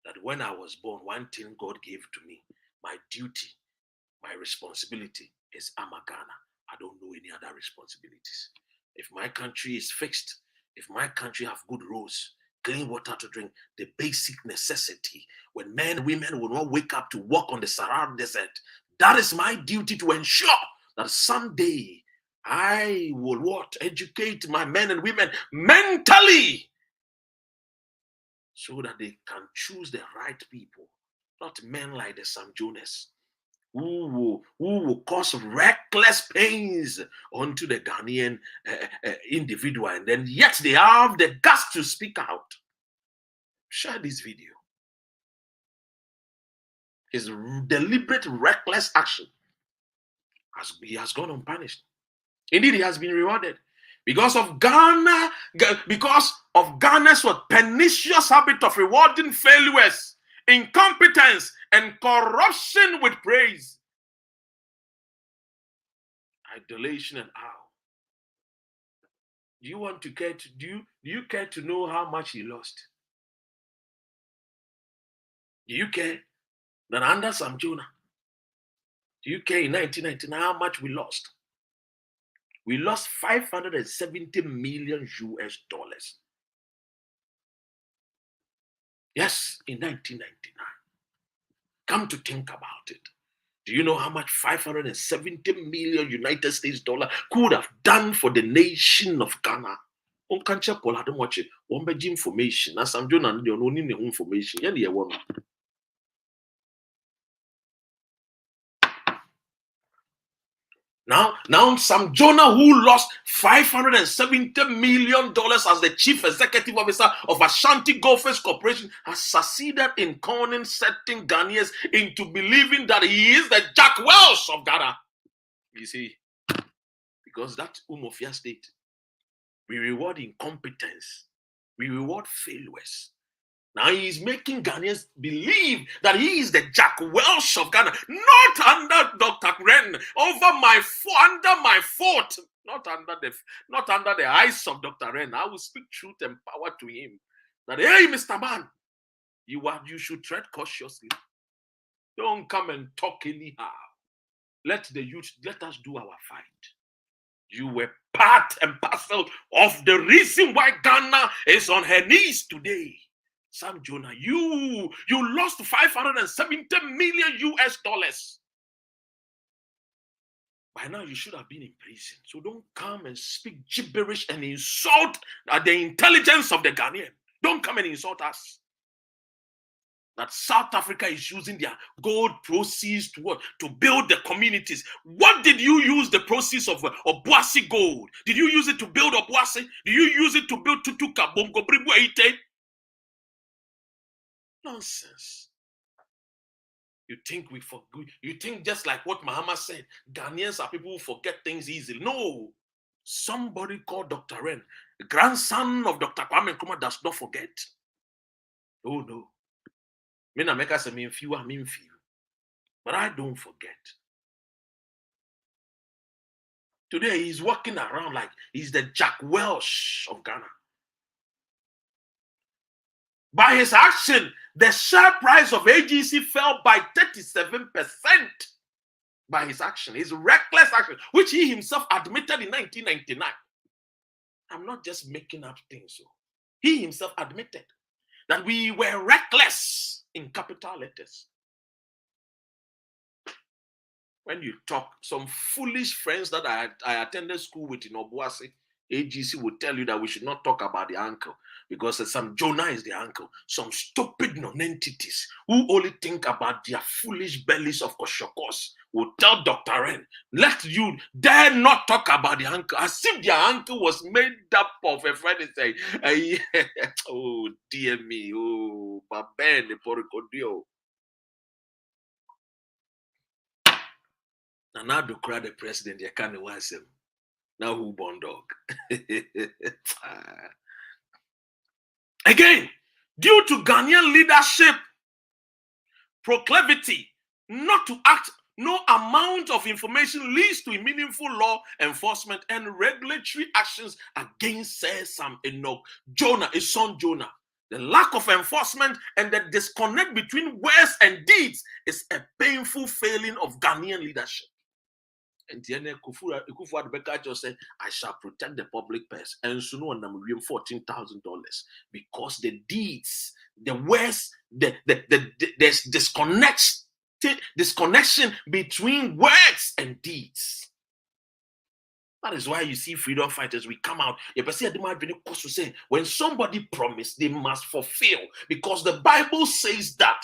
that when I was born, one thing God gave to me, my duty, my responsibility is I'm a Ghana. I don't know any other responsibilities. If my country is fixed, if my country have good roads, clean water to drink, the basic necessity, when men and women will not wake up to walk on the Sahara Desert, that is my duty to ensure that someday I will educate my men and women mentally so that they can choose the right people, not men like the Sam Jonahs who will cause reckless pains onto the Ghanaian individual, and then yet they have the guts to speak out. Share this video. His deliberate, reckless action he has gone unpunished. Indeed, he has been rewarded because of Ghana's pernicious habit of rewarding failures, incompetence, and corruption with praise, adulation, and awe. Do you care to know how much he lost? Do you care that under Sam Jonah? Do you care in 1999 how much we lost? We lost $570 million US. Yes, in 1999. Come to think about it. Do you know how much 570 million United States dollar could have done for the nation of Ghana? On can't check all I don't watch it. One bed information. As I'm doing and you don't need information. Yeah, one. Now, Sam Jonah, who lost $570 million as the chief executive officer of Ashanti Goldfish Corporation, has succeeded in conning certain Ghanaians into believing that he is the Jack Welch of Ghana. You see, because that Umofia state, we reward incompetence, we reward failures. Now he is making Ghanaians believe that he is the Jack Welch of Ghana, not under Dr. Ren, under my fort, not under the eyes of Dr. Ren. I will speak truth and power to him. That, hey, Mr. Man, you should tread cautiously. Don't come and talk anyhow. Let us do our fight. You were part and parcel of the reason why Ghana is on her knees today. Sam Jonah, you lost $570 million US. By now, you should have been in prison. So don't come and speak gibberish and insult the intelligence of the Ghanaian. Don't come and insult us. That South Africa is using their gold proceeds to what? To build the communities. What did you use the proceeds of Obuasi gold? Did you use it to build Obuasi? Did you use it to build Tutuka, Bongo, Bribu, Eite? Nonsense. You think we forget? You think just like what Muhammad said, Ghanaians are people who forget things easily. No. Somebody called Dr. Ren, the grandson of Dr. Kwame Nkrumah, does not forget. Oh no. Me na make us mean few, I mean few. But I don't forget. Today he's walking around like he's the Jack Welch of Ghana. By his action, the share price of AGC fell by 37%. by his action, his reckless action, which he himself admitted in 1999. I'm not just making up things. So he himself admitted that we were reckless in capital letters. When you talk, some foolish friends that I attended school with in Obuasi, AGC would tell you that we should not talk about the uncle because Sam Jonah is the uncle. Some stupid non-entities who only think about their foolish bellies of Oshokos will tell Dr. Ren, let you dare not talk about the uncle, as if their uncle was made up of a friend and say, oh dear me, oh, Babene Poricodio. And now to cry the president, you can't want him. Now who born dog? Again, due to Ghanaian leadership proclivity not to act, no amount of information leads to meaningful law enforcement and regulatory actions against Sam Jonah, his son Jonah. The lack of enforcement and the disconnect between words and deeds is a painful failing of Ghanaian leadership. And Tiene Kufuor just said, I shall protect the public purse. And so no, I'm giving $14,000 because the deeds, the words, there's disconnection between words and deeds. That is why you see freedom fighters, we come out. When somebody promised, they must fulfill. Because the Bible says that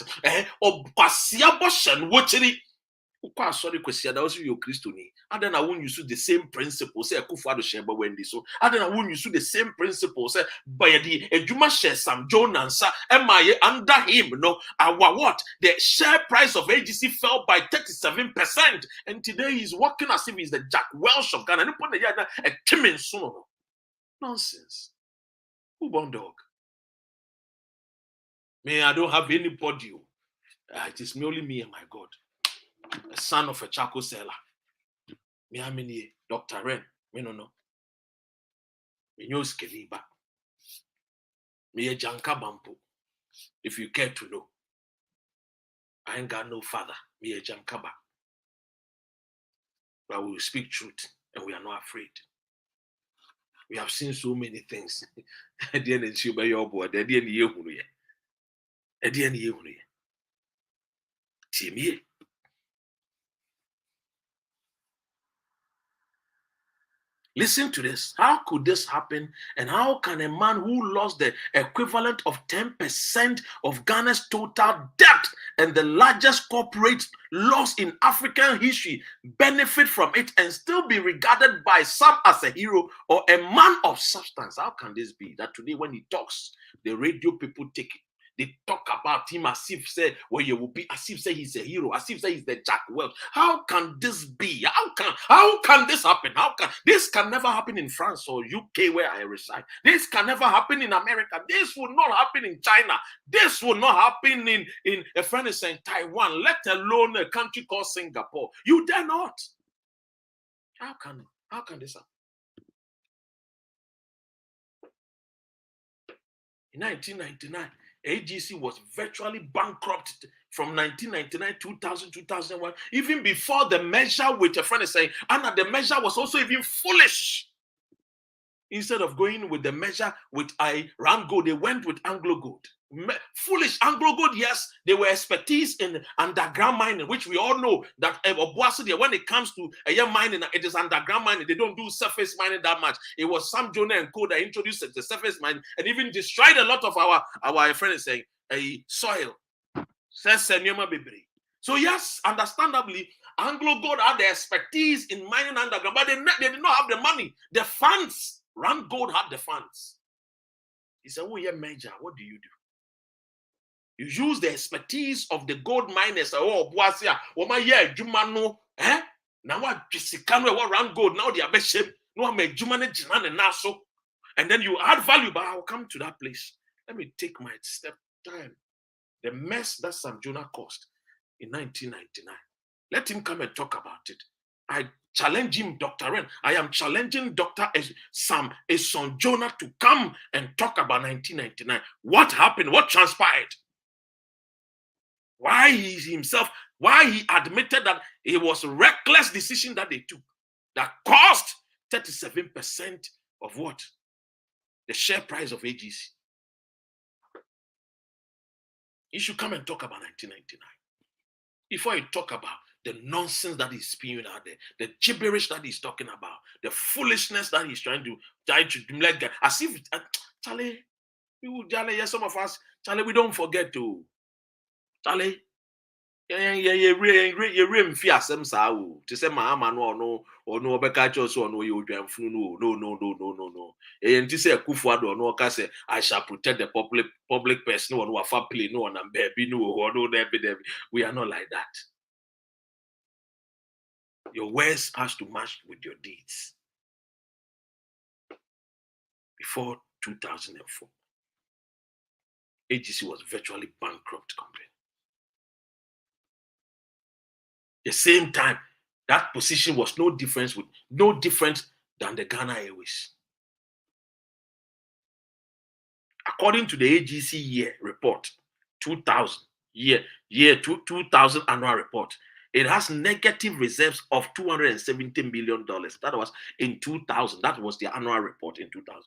sorry, question. That was your Christoni. And then I won't use the same principle. Say, Kufuor Shemba Wendy. So, and then I won't use the same principle. Say, by the Ejuma share Sam Jonah, am I under him? No, our what? The share price of AGC fell by 37%, and today he's working as if he's the Jack Welch of Ghana. A Timin Sono. Nonsense. Who born dog? Me, I don't have anybody. It is merely me and my God. A son of a charcoal seller. Me amini Dr. Ren. Me no. Me no skeliba. Me a janka bampo. If you care to know. I ain't got no father. Me a jankaba. But we will speak truth and we are not afraid. We have seen so many things. At the end of the day, your boy. At the end of the year. At the end of the year. See me. Listen to this. How could this happen? And how can a man who lost the equivalent of 10% of Ghana's total debt and the largest corporate loss in African history benefit from it and still be regarded by some as a hero or a man of substance? How can this be? That today when he talks, the radio people take it. They talk about him as if say, well, you will be as if say he's a hero, as if say he's the Jack Welch. How can this be? How can this happen? This can never happen in France or UK where I reside. This can never happen in America. This will not happen in China. This will not happen in a friend is saying Taiwan, let alone a country called Singapore. You dare not. How can this happen? In 1999. AGC was virtually bankrupt from 1999, 2000, 2001, even before the measure with a friend is saying, Anna, the measure was also even foolish. Instead of going with the measure with Rand Gold, they went with Anglo Gold. Foolish. Anglo Gold, yes, they were expertise in underground mining, which we all know that when it comes to mining, it is underground mining. They don't do surface mining that much. It was Sam Jonah and co that introduced the surface mining and even destroyed a lot of our friends saying soil. So yes, understandably, Anglo Gold had the expertise in mining underground, but they did not have the money, the funds. Rand Gold had the funds. He said, oh yeah, Major, what do? You use the expertise of the gold miners. Oh, Boasia, oh my yeah, Jumano, eh? Now what what Rand Gold, now they are best shape. No, I'm a Jumane Jinan and Naso. And then you add value, but I'll come to that place. Let me take my step time. The mess that Sam Jonah caused in 1999. Let him come and talk about it. I challenge him, Dr. Ren. I am challenging Dr. Sam Jonah to come and talk about 1999. What happened? What transpired? Why he himself Why he admitted that it was a reckless decision that they took that cost 37% of what? The share price of AGC. He should come and talk about 1999. Before you talk about the nonsense that he's spewing out there, the gibberish that he's talking about, the foolishness that he's trying to like, as if, Charlie, yes, some of us, Charlie, we don't forget to, Charlie, you fear some sao to say my man or no bekacho so no you no. And to say Kufuado no say I shall protect the public person no one play no one and baby no or no we are not like that. Your words has to match with your deeds. Before 2004, AGC was virtually bankrupt company. The same time, that position was no different than the Ghana Airways. According to the AGC year report, 2000 annual report, it has negative reserves of $270 million. That was in 2000. That was the annual report in 2000.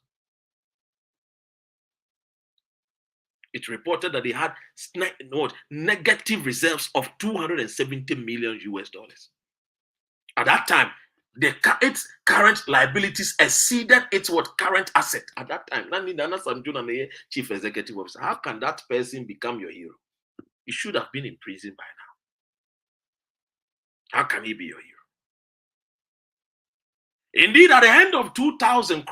It reported that they had negative reserves of $270 million US. At that time, its current liabilities exceeded its current asset. At that time, Sam Jonah, chief executive officer. How can that person become your hero? He should have been in prison by now. How can he be your hero? Indeed, at the end of 2000,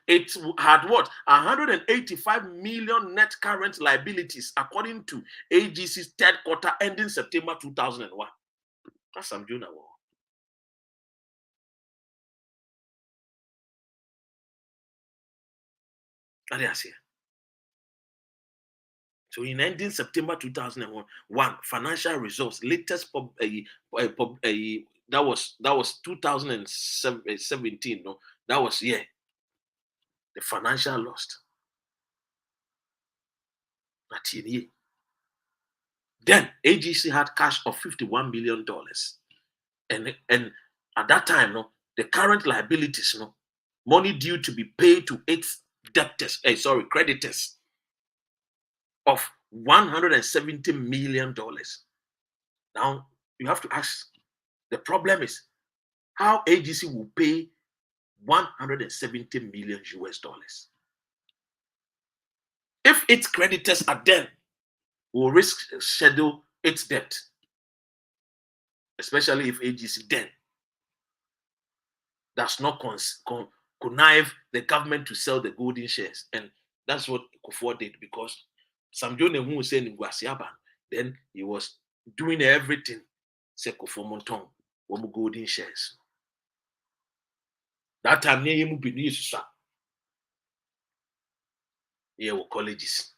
it had what? 185 million net current liabilities, according to AGC's third quarter ending September 2001. That's Sam Jonah. So in ending September 2001, financial results, latest that was 2017. No, that was the financial loss. Then AGC had cash of $51 million, and at that time, no, the current liabilities, no, money due to be paid to its creditors of $170 million. Now you have to ask. The problem is how AGC will pay $170 million US. If its creditors are then will risk schedule its debt, especially if AGC then does not connive the government to sell the golden shares. And that's what Kufuor did, because Sam Jonah who was saying in Guasiaban, then he was doing everything. Say Kufuor Monton, golden shares. That time near him be news. Yeah, colleges.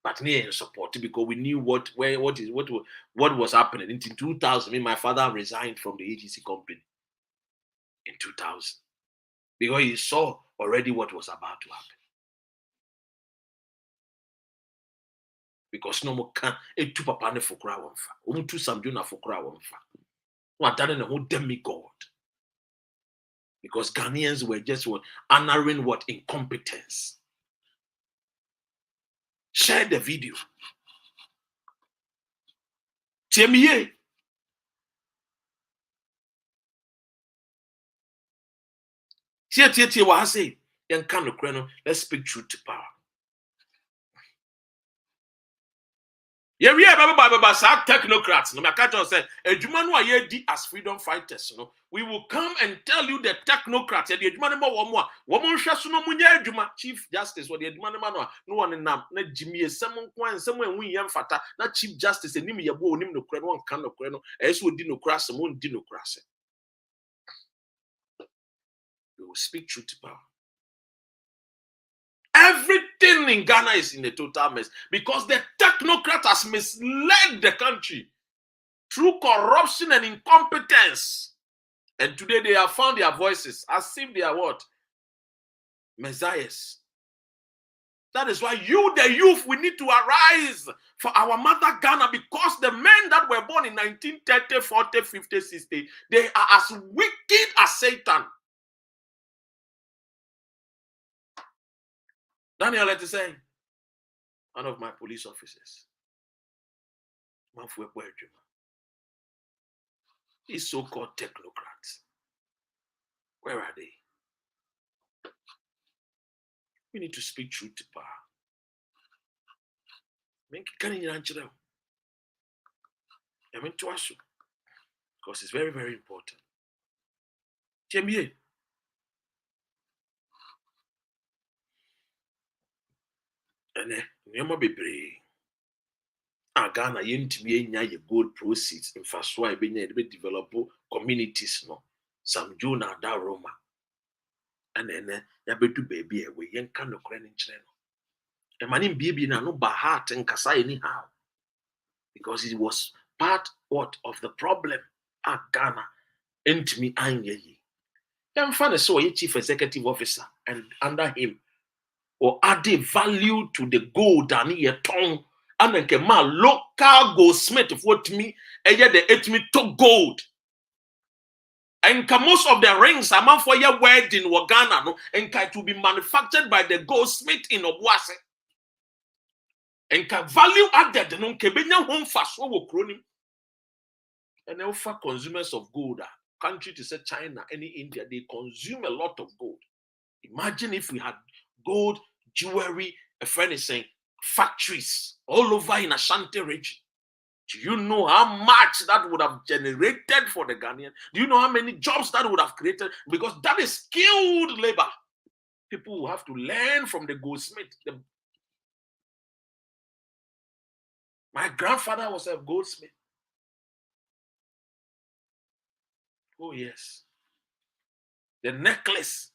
But near support, because we knew what was happening. In 2000, my father resigned from the AGC company in 2000 because he saw already what was about to happen. Because no more can it to papa ne fokra wonfa. To Sam Jonah fokra wonfa. What done a whole demigod. Because Ghanaians were just honoring incompetence. Share the video. Tiemiye. Tie what I say. Young kind of crano. Let's speak truth to power. Yeah, we are technocrats. No, my catcher said, as freedom fighters, we will come and tell you the technocrats. Chief Justice, what the no one in Nam, not Jimmy, someone we young fata, not Chief Justice, and Nimi Yabo, Nim no Creno, kind of Creno, as would dinocracy, moon dinocracy. We will speak truth to power. Everything in Ghana is in a total mess because the technocrat has misled the country through corruption and incompetence. And today they have found their voices as if they are what? Messiahs. That is why you, the youth, we need to arise for our mother Ghana, because the men that were born in 1930, 40, 50, 60, they are as wicked as Satan. Daniel, let us say, one of my police officers, these so-called technocrats, where are they? We need to speak truth to power. Because it's very, very important. And Yama Bebre. Ghana yentimi enya ye gold proceeds in faswa ebenya de develop communities no Sam Jonah da Roma and ya bedu baby we yenka no kra nkyere no e mani bibi na no ba heart nkasa anyhow, because it was part of the problem at Ghana entimi anya yi yemfa ne so ye chief executive officer, and under him or add value to the gold and ye ton and then ma local goldsmith what me and yet they ate me to gold. And most of the rings among for your wedding in Ghana no and to be manufactured by the goldsmith in Obuase. And value added no kebenya home fast wo kronim. And they offer consumers of gold. Country to say China, any India, they consume a lot of gold. Imagine if we had gold, jewelry, a furnishing factories all over in Ashanti region. Do you know how much that would have generated for the Ghanaian? Do you know how many jobs that would have created? Because that is skilled labor. People will have to learn from the goldsmith. My grandfather was a goldsmith. Oh yes. The necklace,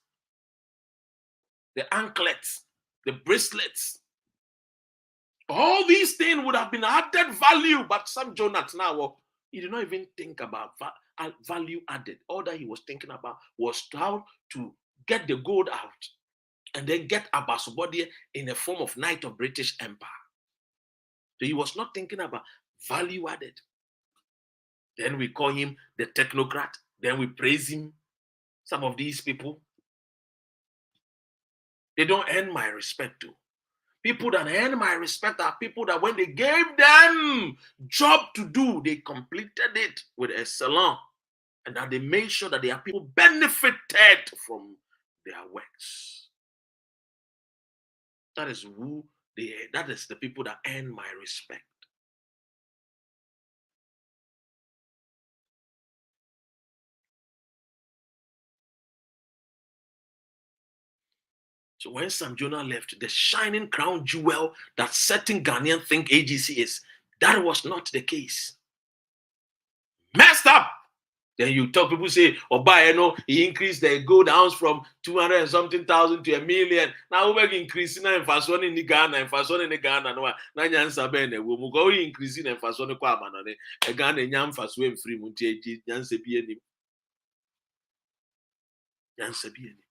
the anklets, the bracelets, all these things would have been added value, but Sam Jonah now, he did not even think about value added. All that he was thinking about was how to get the gold out and then get Abbasubodie in a form of Knight of British Empire. So he was not thinking about value added. Then we call him the technocrat. Then we praise him. Some of these people, they don't earn my respect too. People that earn my respect are people that when they gave them job to do, they completed it with excellence, and that they made sure that their people benefited from their works. That is who they are. That is the people that earn my respect. So when Sam Jonah left, the shining crown jewel that certain Ghanaians think AGC is, that was not the case. Messed up. Then you talk, people say, oh, by he increased the gold ounce from 200 and something thousand to 1 million. Now we're increasing in fashion in Ghana and fashion in Ghana. No, Nanyan Sabene, we go increasing in fashion of Quaman, a Ghana yam fashion free Munti, Yansebiani. Yansebiani.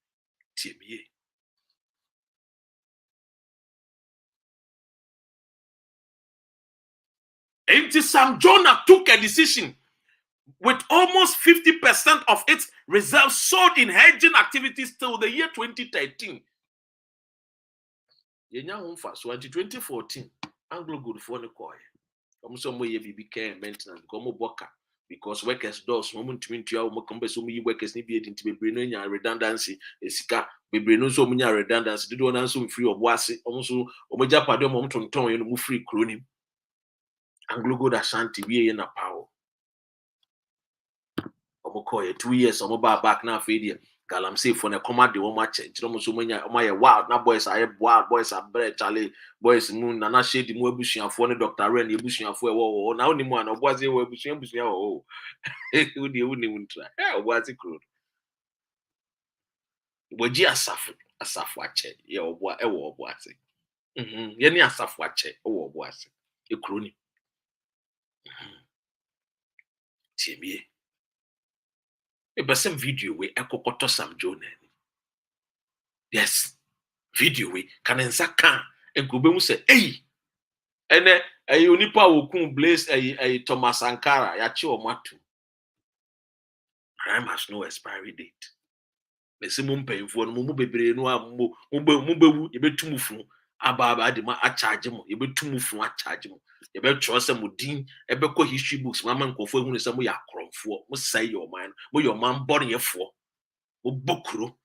Timie. And Sam Jonah took a decision with almost 50% of its reserves sold in hedging activities till the year 2013. So until 2014, Anglo good for the coin. Some way became maintenance, because workers does moment to mean to our so many workers need to be bringing redundancy. Esika be bringing so many redundancy. Did one answer free of wasi also Omaja Padom Monton Ton and free cronim. Anglo good Ashanti be in a power. Omokoye 2 years omoba back now failure. Galam say for the command the one match. So many my wild now boys are wild boys are bread Charlie boys moon and I shade the more bushing for the Dr. Ren the bushing for now any one of was it bushing oh who they wouldn't try. Was it crude? Woji asaf wache ye obwa e wo obwa ase. Ye ni asaf wache wo obwa ase. E kroni. Tiemie. E besem video we ekokoto Sam Jonah. Yes. Video we kanensa kan Nkube say, hey, ene onipa wokun Blaze Thomas Sankara ya chi omatu. Crime has no expiry date. The same painful no mu bebre no mu yebetumu funu aba de ma a charge mo yebetumu funu a charge mo yebetro se mo din ebekọ history books mama nkofo ehunu se mo ya kromfo mo say your man mo your man born yefo mo bokuro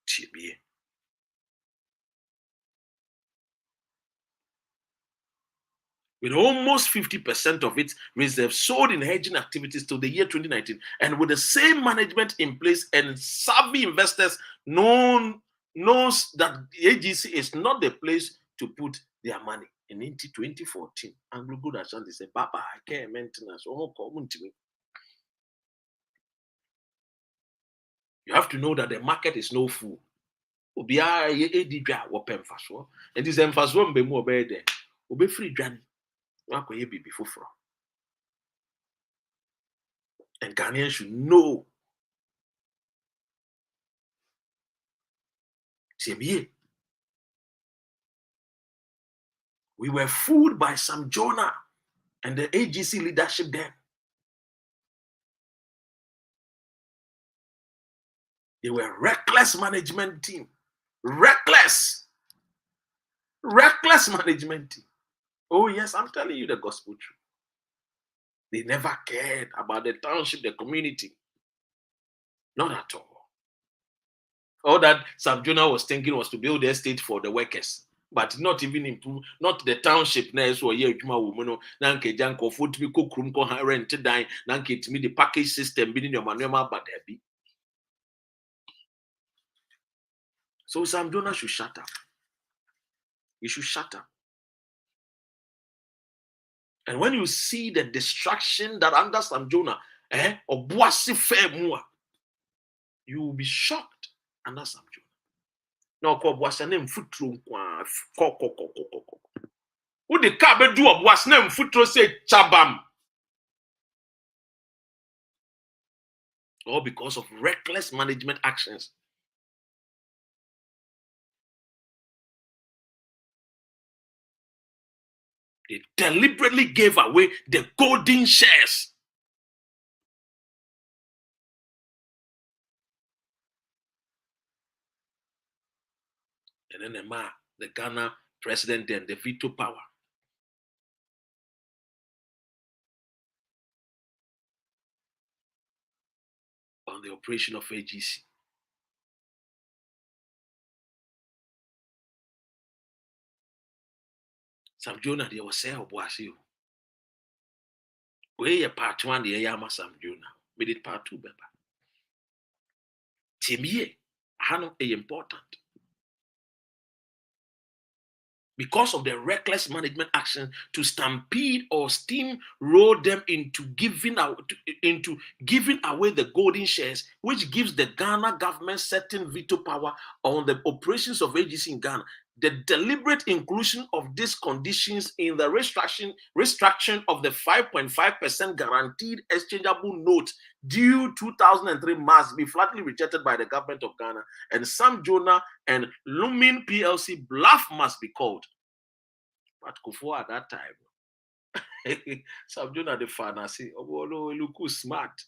tibie. With almost 50% of its reserves sold in hedging activities till the year 2019, and with the same management in place and savvy investors knows that the AGC is not the place to put their money. In 2014, Anglo Good Ashanti said, Papa, I can't maintenance. You have to know that the market is no fool. And this emphasis won't be more bad there. Be free, Johnny. And Ghanaians should know. Same here. We were fooled by Sam Jonah and the AGC leadership then. They were reckless management team. Reckless management team. Oh yes, I'm telling you the gospel truth. They never cared about the township, the community. Not at all. All that Sam Jonah was thinking was to build the estate for the workers, but not even improve, not the township. Now, so yeah, woman, nanke janko food to be cook room, rent to dine, nanke to me the package system, being your manual, but happy. So Sam Jonah should shut up. You should shut up. And when you see the distraction that under Sam Jonah, or boissy fair more, you will be shocked under Sam Jonah. No, call boissy name foot room, who the car be do a boissy name foot room say chabam. All because of reckless management actions. They deliberately gave away the golden shares. And then the Ghana president then, the veto power. On the operation of AGC. Sam Jonah, they was say, Obuasi. We part one, the Yama Sam Jonah. Made it part two, Beba. Timie, Hano, important. Because of the reckless management action to stampede or steamroll them into giving away the golden shares, which gives the Ghana government certain veto power on the operations of AGC in Ghana. The deliberate inclusion of these conditions in the restructuring of the 5.5% guaranteed exchangeable note due 2003 must be flatly rejected by the government of Ghana, and Sam Jonah and Lumin PLC bluff must be called. But Kufuor at that time, Sam Jonah the fan, I say, oh no, look smart.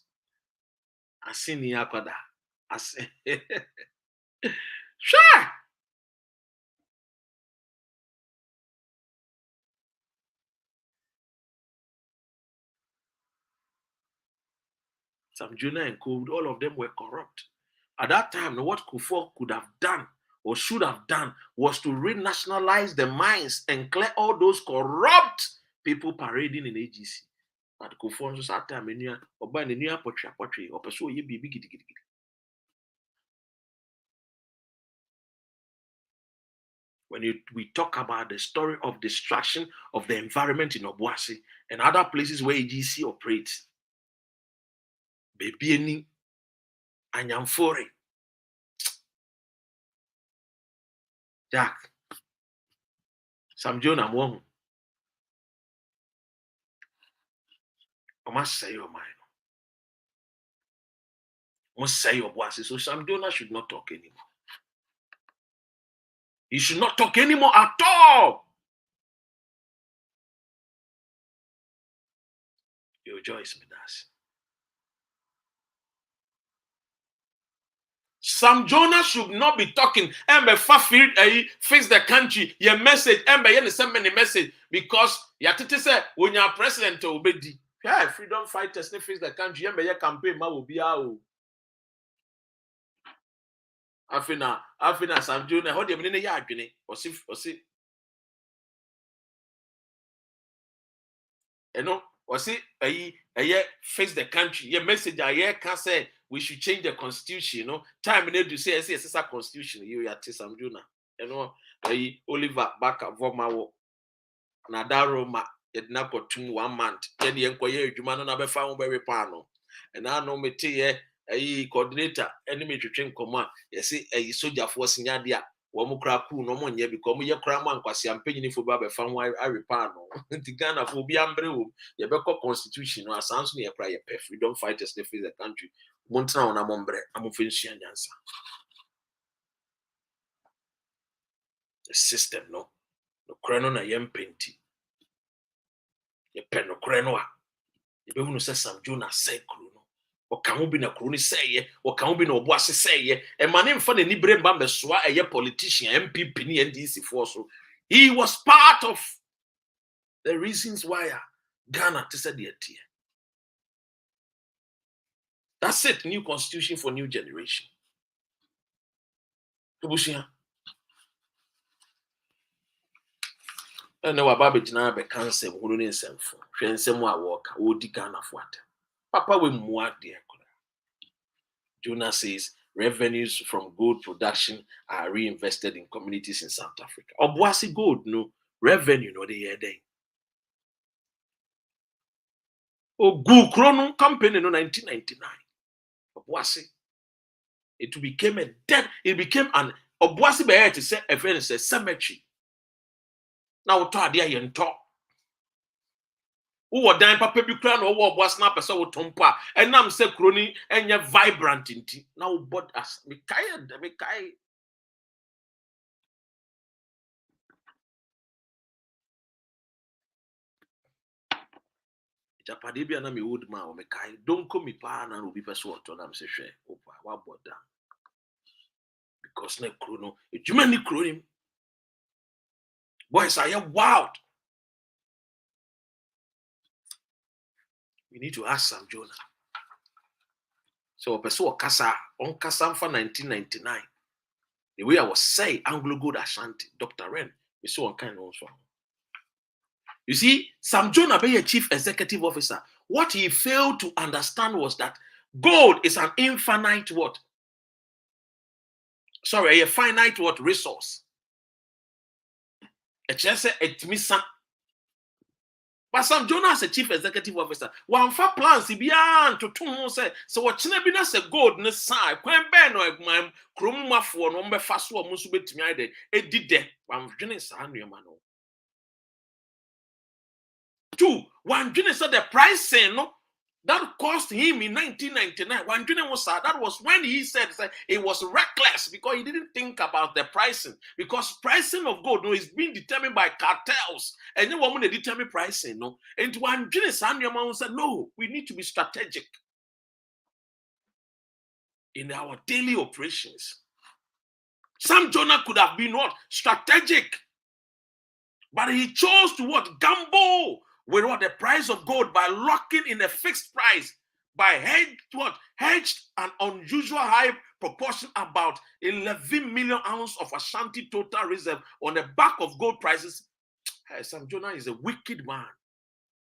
I see Niakoda. I say, sure. Sam Jonah and Code, all of them were corrupt. At that time, what Kufuor could have done or should have done was to renationalize the mines and clear all those corrupt people parading in AGC. But Kufuor was at that time, when we talk about the story of destruction of the environment in Obuasi and other places where AGC operates, Bebieni, Anyamfore, Jack, Sam Jonah Mwong, I must say your mind. I must say your Obuasi. So Sam Jonah should not talk anymore. He should not talk anymore at all. Your Joyce Midas. Sam Jonah should not be talking. Face the country. Your message. You send me message because you say when you're president obedi. Yeah, freedom fighters face the country. You campaign ma will be out. Afina Sam Jonah. How do you mean ya adwene? Osi. Face the country. Your message can say we should change the constitution. Time need to say it's a constitution. You are Sam Jonah. Oliver Baka Vomawo. Nadaroma edna kotum 1 month. Then you enquire Jumano na found very pano. And I know me coordinator enemy to train command. You see a soldier force in Yadia. Wamukra no one ye become your craman quasi am paying for Babe found I repano. The Ghana for be ambre, your Beko constitution or sounds near prior pef. We don't fight as they face the country. Montana on a mombre, I'm offensive answer. The system, no crono na yem penti. Ye pen no crono. You be who say Sam Jonah say crono. Or can be na crony say, or can be no boss say, and my name for the Nibre Bambeswa, a politician, MP, Penny, and DC for so. He was part of the reasons why Ghana to say the tear. That's it, new constitution for new generation. And now about Bejana be cancer, who didn't send for. Shen walk, would the Ghana for it. Papa will more dear. Jonah says revenues from gold production are reinvested in communities in South Africa. Obuasi gold, no revenue, no the year day. Oh, Gu Krono company no 1999. Obuasi. It became a dead. It became an Obuasi be to say a friend says cemetery. Now to there you talk. Who dying papa be crown or was not person with tompa and now say crony and you're vibrant in tea. Now but us me kai Japadibia na me old man me kai don't call me pa na be person what am say share opa what about that because na chrono you many crony boys are wild. We need to ask Sam Jonah. So, person Kasa on Kasa for 1999. The way I was saying Anglo Gold Ashanti, Dr. Ren, we saw one kind of. You see, Sam Jonah being a chief executive officer, what he failed to understand was that gold is an infinite what? Sorry, a finite what resource. But Sam Jonah as a chief executive officer, one for plans he began to two say, so what Chinabina say gold ne side, when Ben or my chroma for number fast one must be to me, it did that. One genius, mano. 2, one genius said the price say no. That cost him in 1999. One junior was that was when he said it was reckless because he didn't think about the pricing. Because pricing of gold is being determined by cartels. And then when they determine pricing, no. And one junior said, no, we need to be strategic in our daily operations. Sam Jonah could have been what? Strategic. But he chose to what? Gamble with what the price of gold by locking in a fixed price, by hedged an unusual high proportion, about 11 million ounces of Ashanti total reserve on the back of gold prices. Hey, Sam Jonah is a wicked man.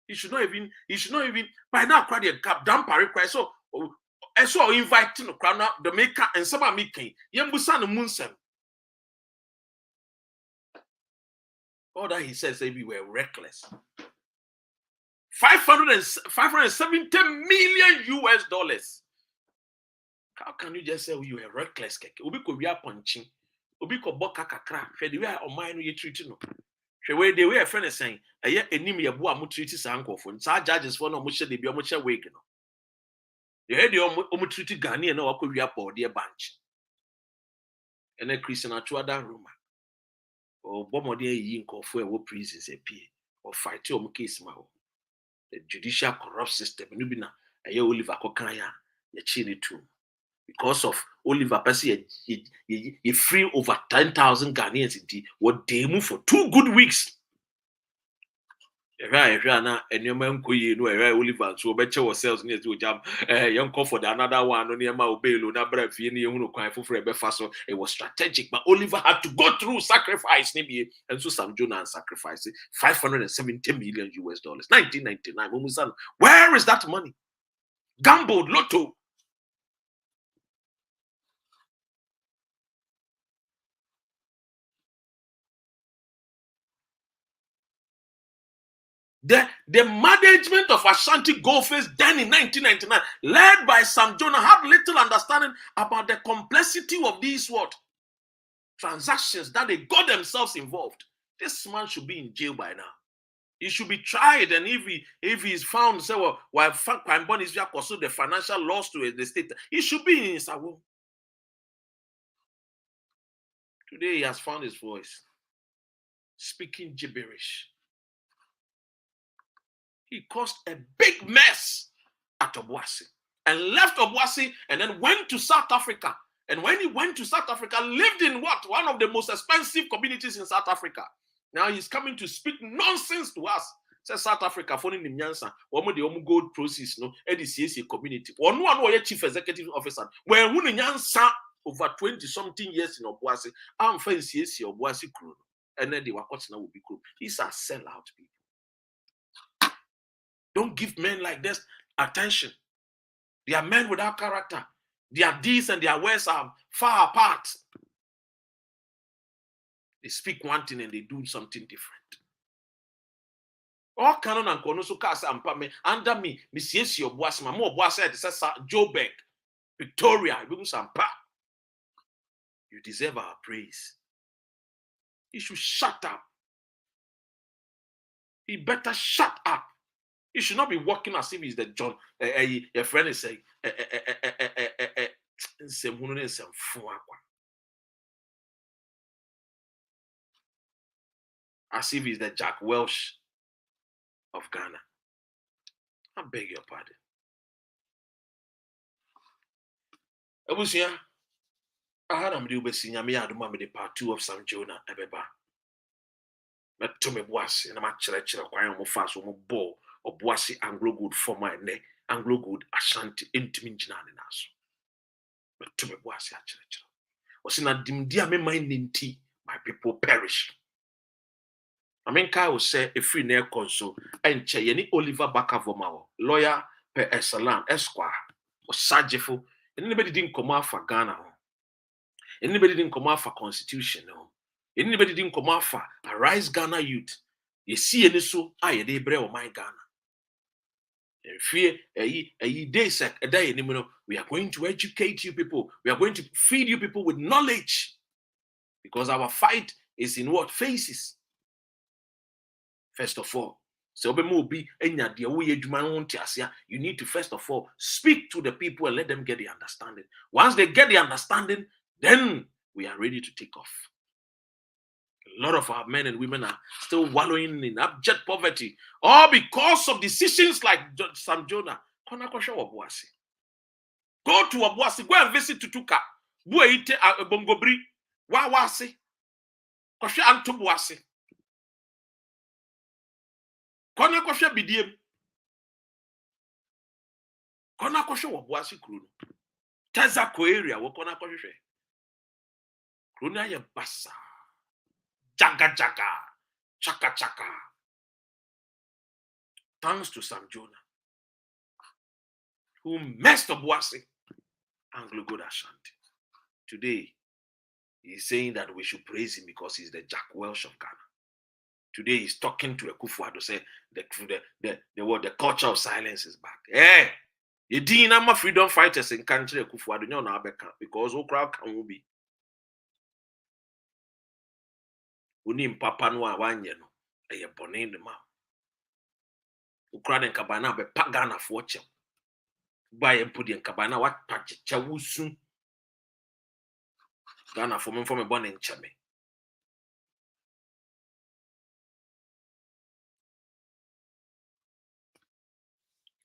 He should not even by now cry the cap down Paris cry. So inviting the crown the maker and some are making Yembusan Munsem. All that he says we were reckless. 570 million US dollars. How can you just say you were reckless? Obi ko we are punching. Obi ko boka kakra. The way o mind you treat no. The way a friend is saying, "Aye enim ye bo amu treat sankofo." Sa judges for no mo hye de bi o mo hye wig no. You heard the o mo treat Ghanaian na wa ko we are for the bench. And a Christian atuada Roma. or bomody yin call for a prisons a pay or fight your case ma. The judicial corrupt system nubina a Oliver Kokaya ye chini too. Because of Oliver Percy, you free over 10,000 Ghanaians in what they move for 2 good weeks. Rana and your man Kuyi, no, Oliver, so bet yourselves near to jump. Young call for the another one on near my Obelo, Nabra, Fieni, for a befaso. It was strategic, but Oliver had to go through sacrifice, maybe, and so Sam Jonah and sacrifice $570 million US. 1999. Where is that money? Gambled Lotto. The management of Ashanti Goldfields then in 1999, led by Sam Jonah, had little understanding about the complexity of these transactions that they got themselves involved. This man should be in jail by now. He should be tried, and if he is found, say, well, while crime bond is also the financial loss to the state, he should be in Sawo. Today he has found his voice, speaking gibberish. He caused a big mess at Obuasi and left Obuasi and then went to South Africa. And when he went to South Africa, lived in what? One of the most expensive communities in South Africa. Now he's coming to speak nonsense to us. Says South Africa, phoning in Nyansa, one the gold process, no, EDCAC community. One chief executive officer. When we Nyansa over 20-something years in Obuasi, I'm fancy Obuasi crew. And then they were watching will be crew. These are sellout people. Don't give men like this attention. They are men without character. Their deeds and their words are far apart. They speak one thing and they do something different. All canon and konoso kasa ampame under me, Miss your boss, my more boss said, Joburg, Victoria, you deserve our praise. He should shut up. He better shut up. He should not be walking as if he's the John. Your friend is saying, as if he's the Jack Welch of Ghana. I beg your pardon. I had a deal with Sinyamia, the part 2 of Sam Jonah, Ebeba. But to me, was in a match, I'm fast, ball. Obuasi Anglo good for my neck, Anglo good Ashanti intiminjina in us. But to me, Boasi actually was in a dimdia me mind tea, my people perish. I mean, Kai will say a free near console and Chayeni Oliver Bakavomao, lawyer per excellent Esquire, or Sajefo, and anybody didn't come out for Ghana. Anybody didn't come out for Constitution. Anybody didn't come out for Arise Ghana Youth. You see any so I they brew my Ghana. Fear a day sec a day. We are going to educate you people. We are going to feed you people with knowledge, because our fight is in what faces. First of all, so you need to first of all speak to the people and let them get the understanding. Once they get the understanding, then we are ready to take off. A lot of our men and women are still wallowing in abject poverty, all because of decisions like Sam Jonah. Go to Obuasi, go and visit Tutuka. Bueite Bongobri, Wawasi, Koshe Antubuasi. Kona Koshe Bidiem. Kona Koshe Obuasi Kruno. Tezako area, Wakona Koshe. Kruna ya basa. Jaga jaga, chaka chaka. Thanks to Sam Jonah, who messed up Obuasi Anglo Good Ashanti. Today, he's saying that we should praise him because he's the Jack Welch of Ghana. Today, he's talking to Akufo-Addo, say the culture of silence is back. Hey, you didn't have freedom fighters in country Akufo-Addo, you know, because who crowd can be. Unim papa no awanye no eye bone ne ma ukra den kabana be pagana fo chem ba ye mpodi en kabana wat pachecha wusu Ghana for me bone ncheme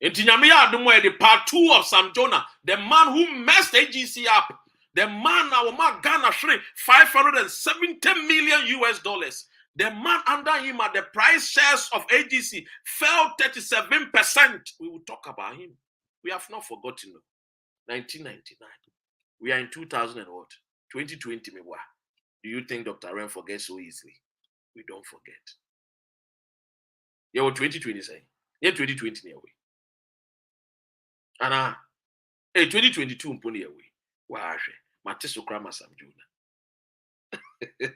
Intinyamiya Adumo, the part 2 of Sam Jonah, the man who messed AGC up, the man our man Ghana free $570 million US. The man under him at the price shares of AGC fell 37%. We will talk about him. We have not forgotten. 1999. We are in 2000 and what? 2020. Do you think Dr. Ren forgets so easily? We don't forget. Yeah, what 2020 say? Yeah, 2020 near way. And 2022 mponi away. Wahwe. Mateso krama Sam Jonah.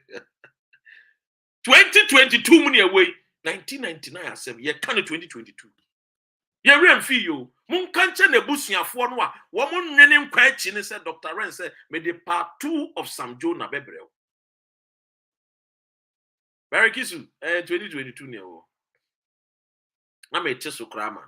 2022 money away. 1999 asem. Ye can 2022. Ye remfi yo. Mun kanche ne busuafo no a wo mun nwene nkwa achi ne said Dr. Ren said me the part 2 of Sam Jonah bebrel. Very kisu 2022 ne wo. Na me teso krama.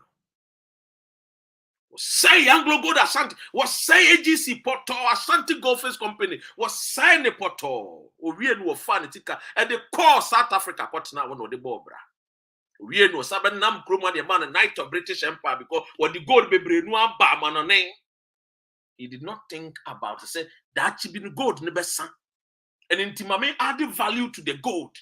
Say Anglo Gold Ashanti, was say AGC Porto, Ashanti Golfers Company, was say the Porto, Orien was fanatica, and the core South Africa Portna one of the Bobra. Orien was Saban Nam Kroma, the man, a knight of British Empire, because what the gold be Brenua Barman name. He did not think about to say that should be the gold in the best son. And intimame added value to the gold.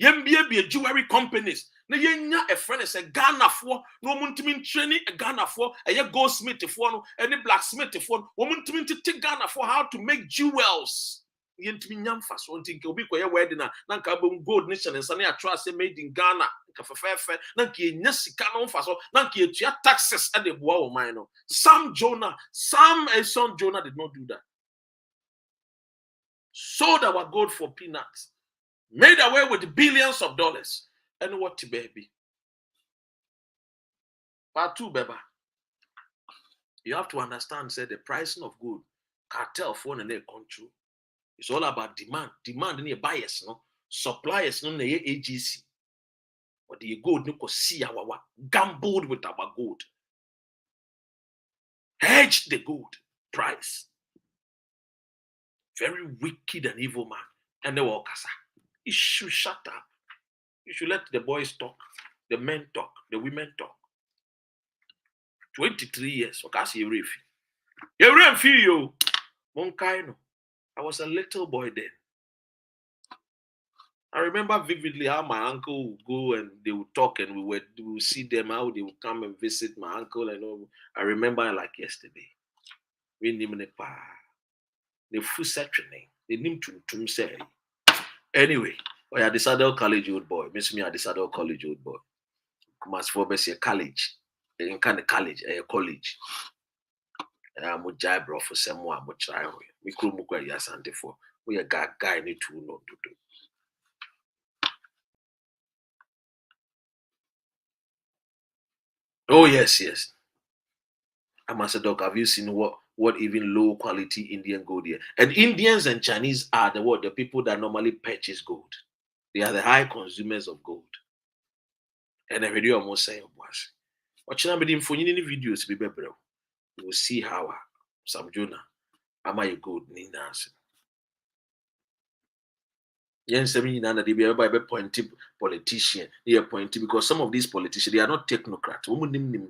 Yembia be a jewelry companies. Na yenya a friend is a Ghana for no muntimin training a Ghana for a goldsmith for no any blacksmith for woman to take Ghana for how to make jewels. Yentimi nyamfa so ntinke obi koye wedding na nka bom gold nation and sane atwa say made in Ghana nka fefe na nka enya sika no mfa so na nka etua taxes at the boa o man no. Sam Jonah did not do that. Sold our gold for peanuts. Made away with billions of dollars. And what to baby? Part 2, baby. You have to understand, say the pricing of gold, cartel for the country. It's all about demand. Demand in your buyers, no suppliers, no AGC. But the gold no see our gambled with our gold. Hedge the gold price. Very wicked and evil man. And they walk us. You should shut up. You should let the boys talk, the men talk, the women talk. 23 years, okay, you I was a little boy then. I remember vividly how my uncle would go and they would talk and we would see them, how they would come and visit my uncle and all. I remember like yesterday. We named the full section, they named to say. Anyway. Oh, yeah, this adult college old boy. Miss me, this adult college old boy. Come as for best college. In kind of college, a college. I'm a jibe bro for someone. I'm a child. We could move where you're Sante for. We a guy need to know to do. Oh, yes. I must say, Doc, have you seen what even low quality Indian gold here? And Indians and Chinese are the people that normally purchase gold. They are the high consumers of gold. And I video almost saying was. Watching them in videos be better. You will see how Sam Jonah am I gold Ninas. Yes, I mean that they be a point politician. They are pointing because some of these politicians they are not technocrats. Women name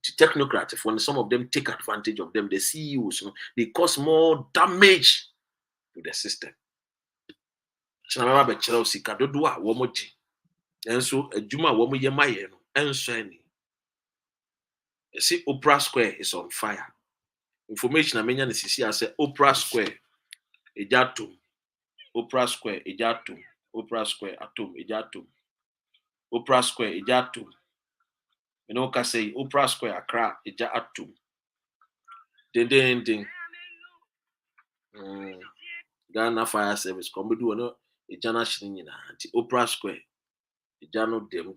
technocrats. When some of them take advantage of them, the CEOs, they cause more damage to the system. Chinamaba be chira osika dodo a wo moji enso adwuma wo moye maye no enso ani. You see Oprah Square is on fire. Information amenya ne sisi ase Oprah Square ejatum. Oprah Square ejatum. Oprah Square atom ejatum. Oprah Square ejatum. You know ka say Oprah Square Accra ejatum. Ding. Ghana Fire Service come do no ejana shini nyina anti Oprah Square ejano dem.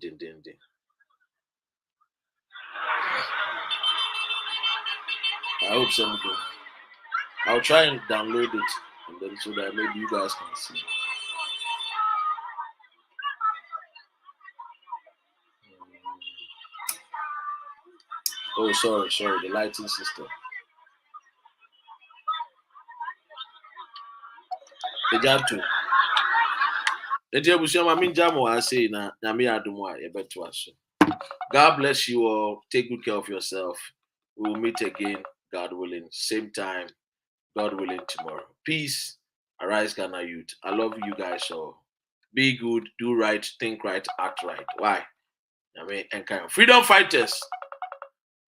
I hope some go. I'll try and download it and then so that maybe you guys can see. Oh, sorry, the lighting system. Ejatu. Eti abusia ma minja mo ase na nyame adomo a ye beto aso. God bless you all. Take good care of yourself. We will meet again, God willing, same time, God willing, tomorrow. Peace. Arise, Ghana youth. I love you guys all. Be good, do right, think right, act right. Why? I mean, and kind of freedom fighters.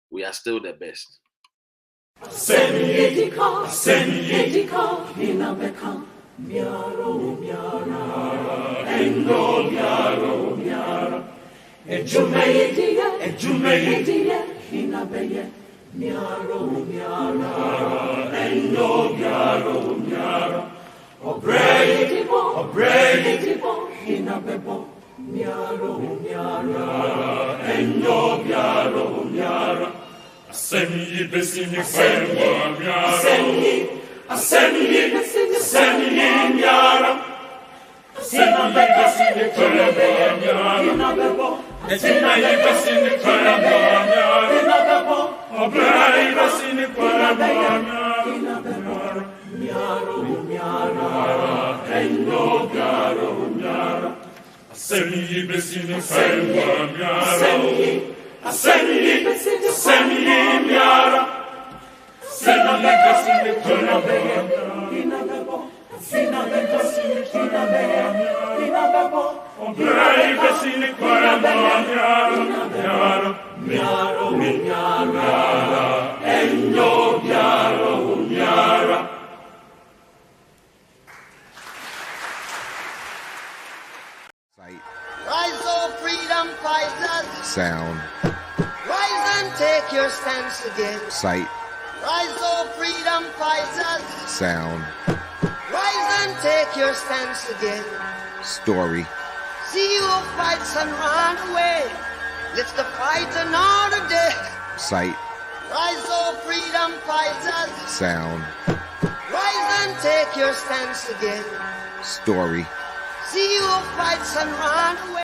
We are still the best. Asemi besini kwemba miaro. Asemi miaro. Asemi besini kwemba miaro. Asemi besini kwemba miaro. Obrai besini kwemba miaro. Endo miaro. Asemi besini kwemba miaro. Asemi miara. Sina bekasini kona beya. Sina bekasini kona beya. Obrai besini kona beya. Miaro. Endo miara. Sight. Rise, oh freedom fighters. Sound. Rise and take your stance again. Sight. Rise, oh freedom fighters. Sound. Rise and take your stance again. Story. See who fights and run away. Let's the fight another day. Sight. Rise, oh freedom fighters. Sound. Rise and take your stance again. Story. See who fights and run away.